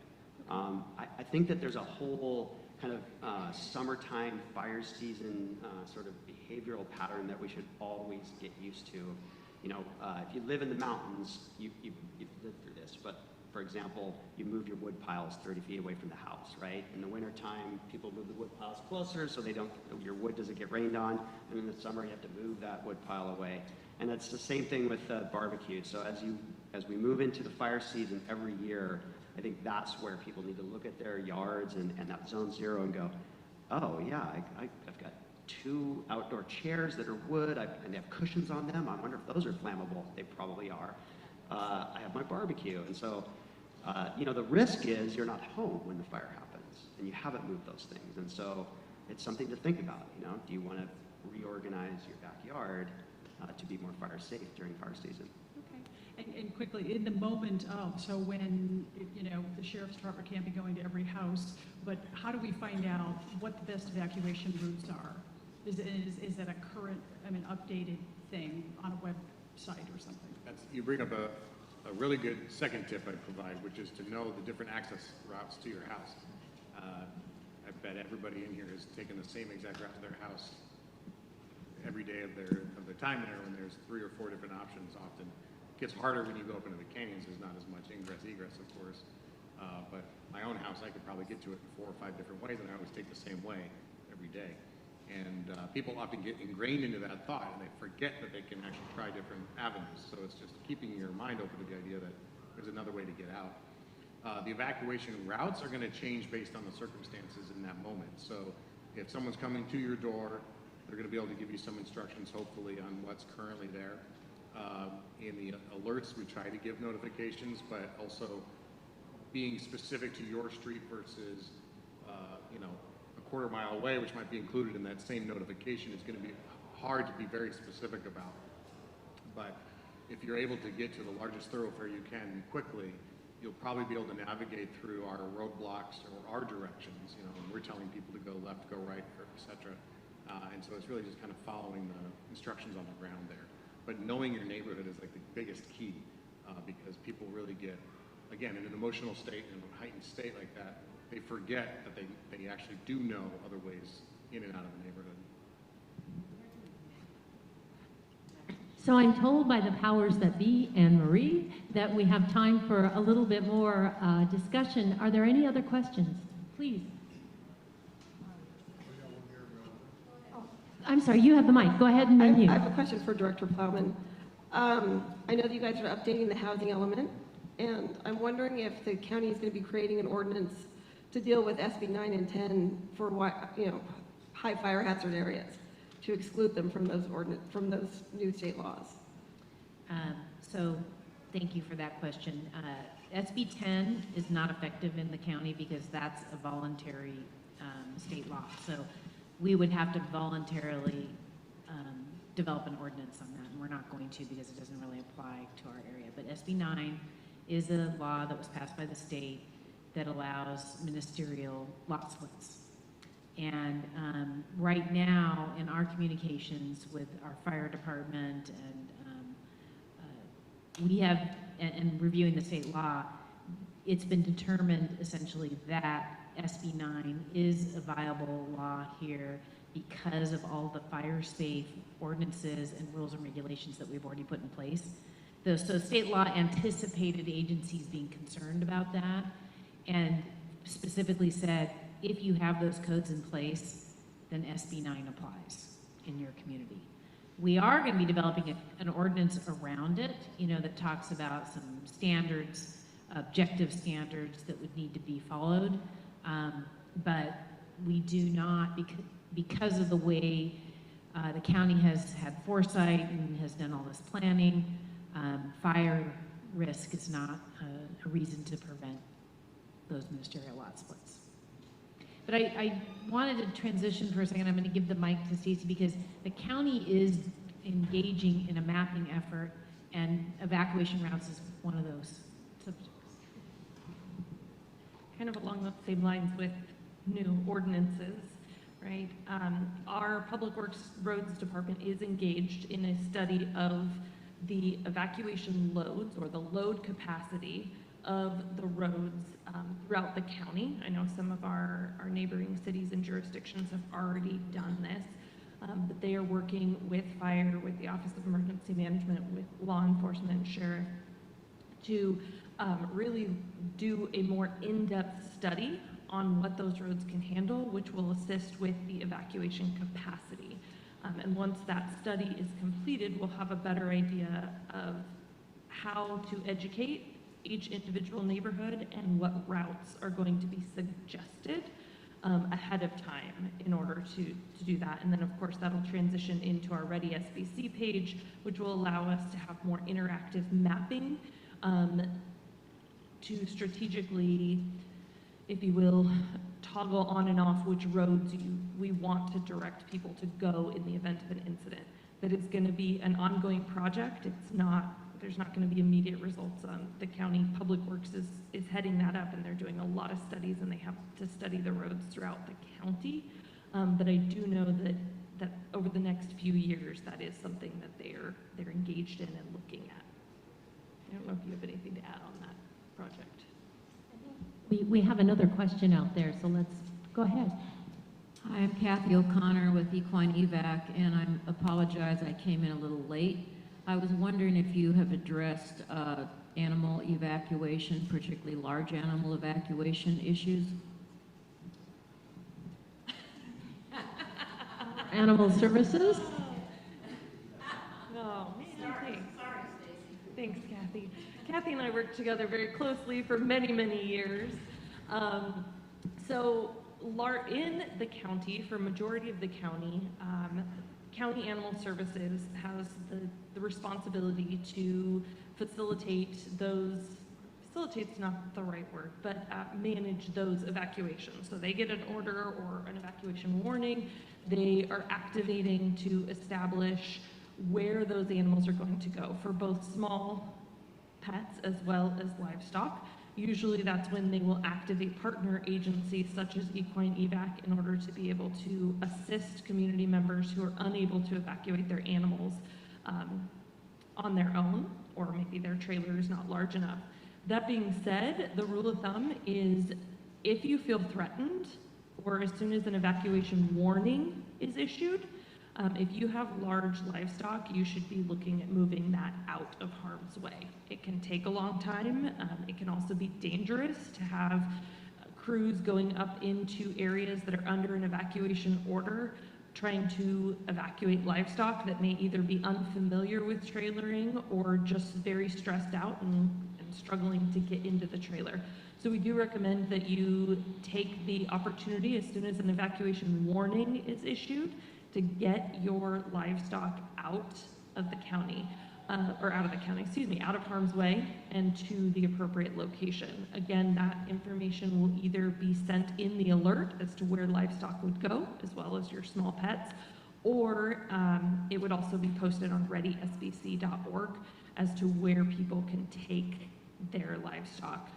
I think that there's a whole kind of summertime fire season sort of behavioral pattern that we should always get used to. If you live in the mountains, you've lived through this, but for example, you move your wood piles 30 feet away from the house, right? In the wintertime, people move the wood piles closer so your wood doesn't get rained on, and in the summer you have to move that wood pile away. And it's the same thing with barbecue. So as we move into the fire season every year, I think that's where people need to look at their yards and that Zone 0 and go, oh yeah, I've got 2 outdoor chairs that are wood, and they have cushions on them. I wonder if those are flammable. They probably are. I have my barbecue. And so, the risk is you're not home when the fire happens, and you haven't moved those things. And so it's something to think about. Do you want to reorganize your backyard to be more fire safe during fire season? Okay. And quickly, in the moment of, so when, the sheriff's department can't be going to every house, but how do we find out what the best evacuation routes are? Is that a current, updated thing on a website or something? You bring up a really good second tip I provide, which is to know the different access routes to your house. I bet everybody in here has taken the same exact route to their house every day of their time there, when there's 3 or 4 different options. Often it gets harder when you go up into the canyons. There's not as much ingress, egress, of course. But my own house, I could probably get to it in 4 or 5 different ways, and I always take the same way every day. And people often get ingrained into that thought, and they forget that they can actually try different avenues. So it's just keeping your mind open to the idea that there's another way to get out. The evacuation routes are going to change based on the circumstances in that moment. So if someone's coming to your door, they're going to be able to give you some instructions, hopefully, on what's currently there. In the alerts, we try to give notifications, but also being specific to your street versus, a quarter mile away, which might be included in that same notification, is going to be hard to be very specific about. But if you're able to get to the largest thoroughfare you can quickly, you'll probably be able to navigate through our roadblocks or our directions. You know, when we're telling people to go left, go right, or et cetera. And so it's really just kind of following the instructions on the ground there. But knowing your neighborhood is like the biggest key because people really get, again, in an emotional state, in a heightened state like that, they forget that they actually do know other ways in and out of the neighborhood. So I'm told by the powers that be, Anne Marie, that we have time for a little bit more discussion. Are there any other questions? Please. I'm sorry, you have the mic. Go ahead and then you. I have a question for Director Plowman. I know that you guys are updating the housing element, and I'm wondering if the county is going to be creating an ordinance to deal with SB 9 and 10 for high fire hazard areas, to exclude them from those new state laws. So thank you for that question. SB 10 is not effective in the county because that's a voluntary state law. So we would have to voluntarily develop an ordinance on that, and we're not going to because it doesn't really apply to our area. But SB 9 is a law that was passed by the state that allows ministerial lot splits. And right now, in our communications with our fire department and we have, and reviewing the state law, it's been determined essentially that SB 9 is a viable law here because of all the fire safe ordinances and rules and regulations that we've already put in place. So state law anticipated agencies being concerned about that and specifically said, if you have those codes in place, then SB 9 applies in your community. We are going to be developing an ordinance around it, that talks about some standards, objective standards that would need to be followed. But we do not, because of the way the county has had foresight and has done all this planning, fire risk is not a reason to prevent those ministerial lot splits. But I wanted to transition for a second. I'm going to give the mic to Stacy because the county is engaging in a mapping effort, and evacuation routes is one of those subjects. Kind of along the same lines with new ordinances, right? Our Public Works Roads Department is engaged in a study of the evacuation loads or the load capacity of the roads throughout the county. I know some of our neighboring cities and jurisdictions have already done this, but they are working with fire, with the Office of Emergency Management, with law enforcement, sheriff, to really do a more in-depth study on what those roads can handle, which will assist with the evacuation capacity. And once that study is completed, we'll have a better idea of how to educate each individual neighborhood and what routes are going to be suggested ahead of time in order to do that. And then of course that'll transition into our Ready SBC page, which will allow us to have more interactive mapping to strategically, if you will, toggle on and off which roads we want to direct people to go in the event of an incident. That it's going to be an ongoing project. There's not going to be immediate results. The county public works is heading that up, and they're doing a lot of studies, and they have to study the roads throughout the county. But I do know that over the next few years, that is something that they're engaged in and looking at. I don't know if you have anything to add on that project. We have another question out there, so let's go ahead. Hi, I'm Kathy O'Connor with Equine Evac, and I apologize I came in a little late. I was wondering if you have addressed animal evacuation, particularly large animal evacuation issues. Animal services? Oh, man, thanks. Sorry, Stacy. Thanks, Kathy. Kathy and I worked together very closely for many, many years. In the county, for majority of the county, County Animal Services has the responsibility to facilitate's not the right word, but manage those evacuations. So they get an order or an evacuation warning. They are activating to establish where those animals are going to go for both small pets as well as livestock. Usually that's when they will activate partner agencies such as Equine Evac in order to be able to assist community members who are unable to evacuate their animals on their own, or maybe their trailer is not large enough. That being said, the rule of thumb is if you feel threatened, or as soon as an evacuation warning is issued, if you have large livestock, you should be looking at moving that out of harm's way. It can take a long time. It can also be dangerous to have crews going up into areas that are under an evacuation order, trying to evacuate livestock that may either be unfamiliar with trailering or just very stressed out and struggling to get into the trailer. So we do recommend that you take the opportunity as soon as an evacuation warning is issued to get your livestock out of the county, out of harm's way and to the appropriate location. Again, that information will either be sent in the alert as to where livestock would go, as well as your small pets, or it would also be posted on readysbc.org as to where people can take their livestock.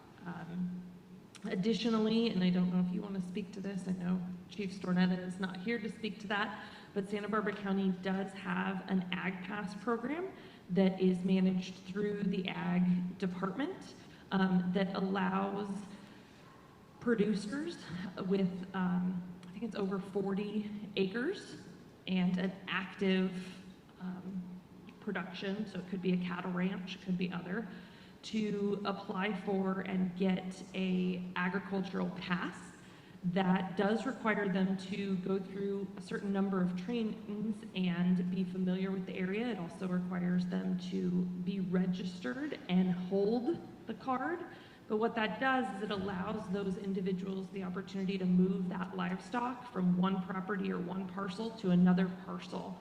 Additionally, and I don't know if you want to speak to this, I know Chief Stornetta is not here to speak to that, but Santa Barbara County does have an Ag Pass program that is managed through the Ag Department that allows producers with, I think it's over 40 acres and an active production, so it could be a cattle ranch, it could be other, to apply for and get a agricultural pass that does require them to go through a certain number of trainings and be familiar with the area. It also requires them to be registered and hold the card. But what that does is it allows those individuals the opportunity to move that livestock from one property or one parcel to another parcel.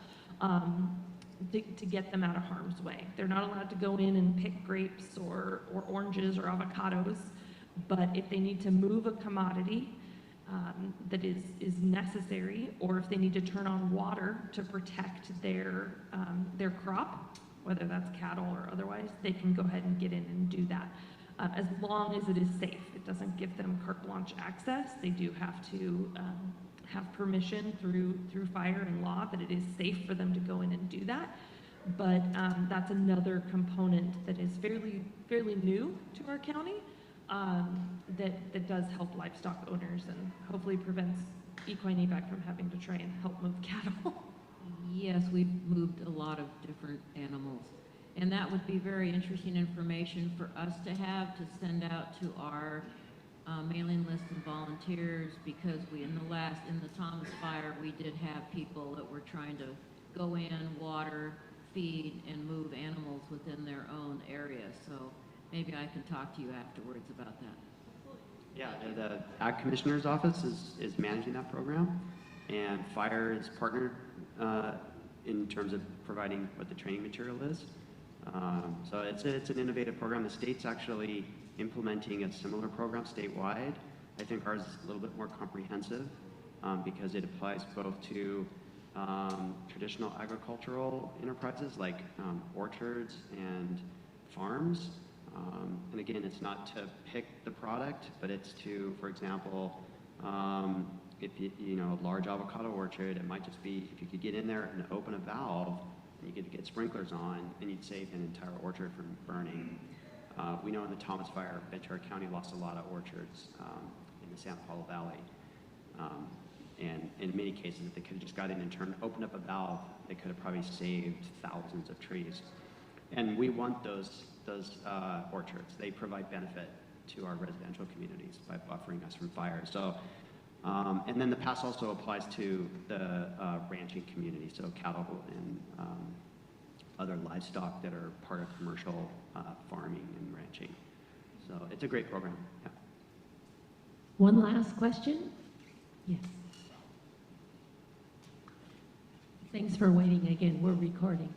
To get them out of harm's way. They're not allowed to go in and pick grapes or oranges or avocados, but if they need to move a commodity that is necessary, or if they need to turn on water to protect their crop, whether that's cattle or otherwise, they can go ahead and get in and do that. As long as it is safe. It doesn't give them carte blanche access. They do have to have permission through fire and law that it is safe for them to go in and do that. But that's another component that is fairly new to our county that does help livestock owners and hopefully prevents Equine Evac from having to try and help move cattle. Yes, we've moved a lot of different animals. And that would be very interesting information for us to have to send out to our mailing list and volunteers, because in the Thomas Fire, we did have people that were trying to go in, water, feed, and move animals within their own area. So maybe I can talk to you afterwards about that. Yeah, the Ag Commissioner's Office is managing that program, and Fire is partnered in terms of providing what the training material is. So it's an innovative program. The state's actually implementing a similar program statewide. I think ours is a little bit more comprehensive because it applies both to traditional agricultural enterprises like orchards and farms. And again, it's not to pick the product, but it's to, for example, if you know, a large avocado orchard, it might just be if you could get in there and open a valve, and you could get sprinklers on, and you'd save an entire orchard from burning. We know in the Thomas Fire, Ventura County lost a lot of orchards in the Santa Paula Valley. And in many cases, if they could have just got in and opened up a valve, they could have probably saved thousands of trees. And we want those orchards. They provide benefit to our residential communities by buffering us from fire. So, and then the pass also applies to the ranching community, so cattle and other livestock that are part of commercial farming and ranching. So it's a great program. Yeah. One last question? Yes. Thanks for waiting again. We're recording.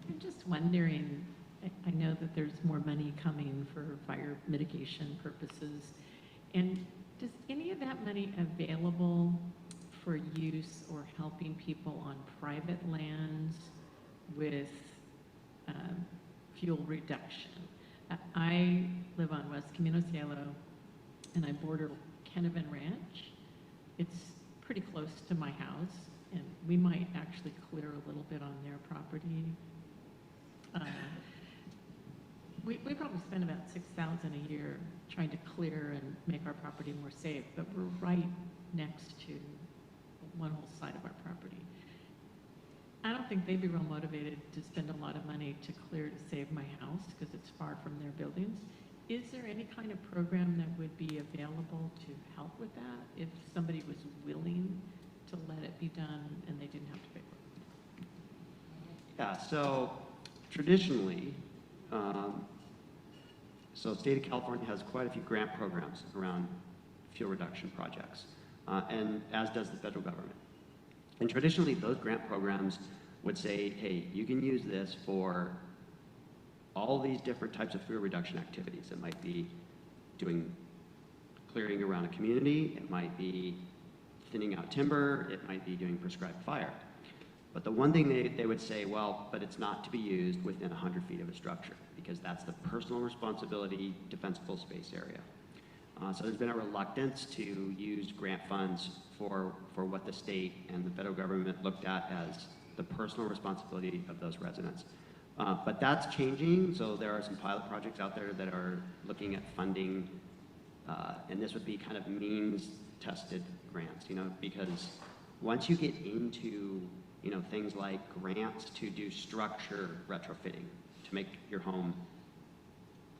I'm just wondering, I know that there's more money coming for fire mitigation purposes, and does any of that money available for use or helping people on private lands with fuel reduction. I live on West Camino Cielo, and I border Kennevan Ranch. It's pretty close to my house, and we might actually clear a little bit on their property. We probably spend about $6,000 a year trying to clear and make our property more safe, but we're right next to one whole side of our property. I don't think they'd be real motivated to spend a lot of money to clear to save my house because it's far from their buildings. Is there any kind of program that would be available to help with that if somebody was willing to let it be done and they didn't have to pay for it? Yeah, so traditionally, so state of California has quite a few grant programs around fuel reduction projects, and as does the federal government. And traditionally, those grant programs would say, hey, you can use this for all these different types of fuel reduction activities. It might be doing clearing around a community, it might be thinning out timber, it might be doing prescribed fire. But the one thing they would say, well, but it's not to be used within 100 feet of a structure because that's the personal responsibility defensible space area. So there's been a reluctance to use grant funds for what the state and the federal government looked at as the personal responsibility of those residents. But that's changing, so there are some pilot projects out there that are looking at funding, and this would be kind of means-tested grants, because once you get into, things like grants to do structure retrofitting to make your home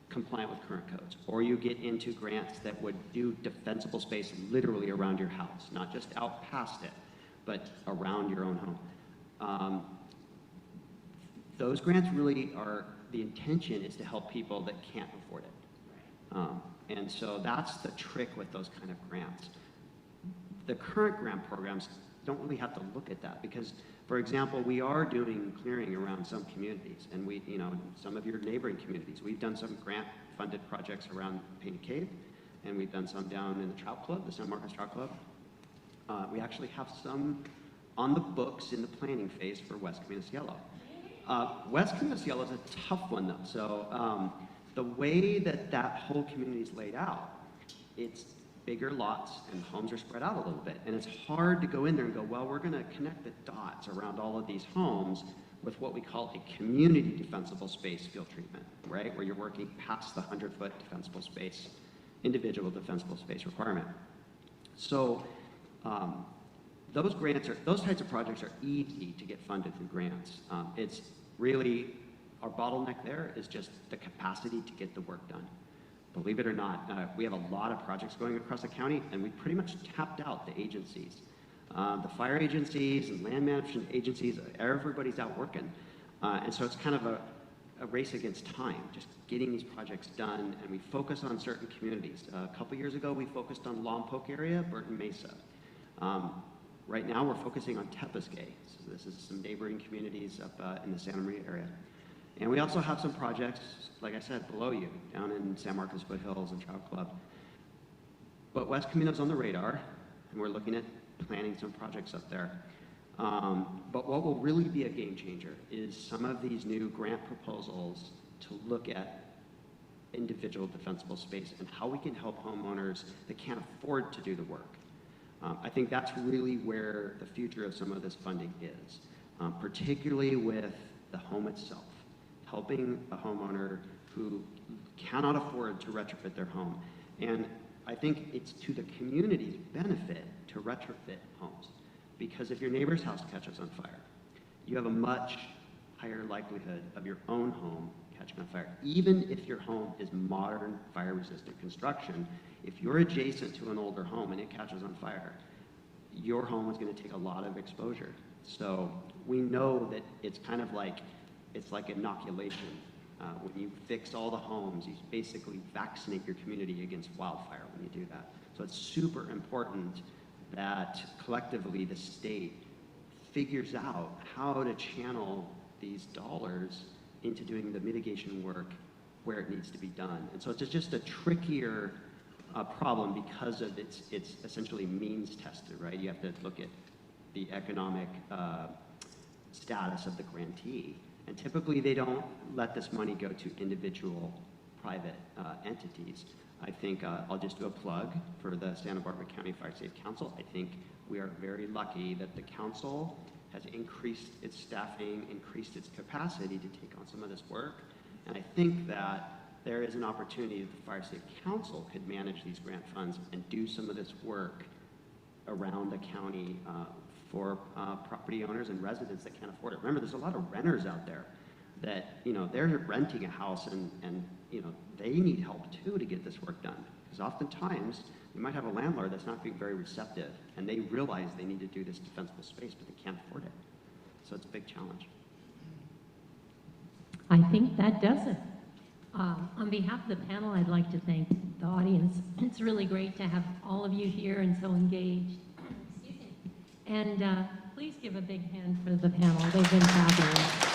compliant with current codes, or you get into grants that would do defensible space literally around your house, not just out past it, but around your own home. Those grants really are, the intention is to help people that can't afford it. And so that's the trick with those kind of grants. The current grant programs don't really have to look at that because, for example, we are doing clearing around some communities, and we, some of your neighboring communities. We've done some grant-funded projects around Painted Cave, and we've done some down in the Trout Club, the San Marcos Trout Club. We actually have some on the books in the planning phase for West Camino Cielo. West Camino Cielo is a tough one, though. So the way that whole community is laid out, it's bigger lots and homes are spread out a little bit. And it's hard to go in there and go, well, we're going to connect the dots around all of these homes with what we call a community defensible space field treatment, right? Where you're working past the 100-foot defensible space, individual defensible space requirement. So those types of projects are easy to get funded through grants. It's really, our bottleneck there is just the capacity to get the work done. Believe it or not, we have a lot of projects going across the county, and we pretty much tapped out the agencies. The fire agencies and land management agencies, everybody's out working. And so it's kind of a race against time, just getting these projects done, and we focus on certain communities. A couple years ago, we focused on Lompoc area, Burton Mesa. Right now, we're focusing on Tepiscay. So this is some neighboring communities up in the Santa Maria area. And we also have some projects, like I said, below you, down in San Marcos Foothills and Trout Club. But West Camino's on the radar, and we're looking at planning some projects up there. But what will really be a game changer is some of these new grant proposals to look at individual defensible space and how we can help homeowners that can't afford to do the work. I think that's really where the future of some of this funding is, particularly with the home itself. Helping a homeowner who cannot afford to retrofit their home. And I think it's to the community's benefit to retrofit homes. Because if your neighbor's house catches on fire, you have a much higher likelihood of your own home catching on fire. Even if your home is modern fire-resistant construction, if you're adjacent to an older home and it catches on fire, your home is going to take a lot of exposure. So we know that it's kind of like, it's like inoculation. When you fix all the homes, you basically vaccinate your community against wildfire when you do that. So it's super important that collectively the state figures out how to channel these dollars into doing the mitigation work where it needs to be done. And so it's just a trickier problem because of it's essentially means tested, right? You have to look at the economic status of the grantee. And typically, they don't let this money go to individual private entities. I think I'll just do a plug for the Santa Barbara County Fire Safe Council. I think we are very lucky that the council has increased its staffing, increased its capacity to take on some of this work. And I think that there is an opportunity that the Fire Safe Council could manage these grant funds and do some of this work around the county for property owners and residents that can't afford it. Remember, there's a lot of renters out there that, you know, they're renting a house and you know, they need help too to get this work done. Because oftentimes, you might have a landlord that's not being very receptive, and they realize they need to do this defensible space, but they can't afford it. So it's a big challenge. I think that does it. On behalf of the panel, I'd like to thank the audience. It's really great to have all of you here and so engaged. Excuse me. And please give a big hand for the panel. They've been fabulous.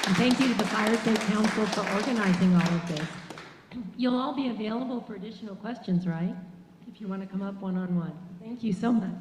And thank you to the Fire Safe Council for organizing all of this. You'll all be available for additional questions, right? If you want to come up one-on-one. Thank you so much.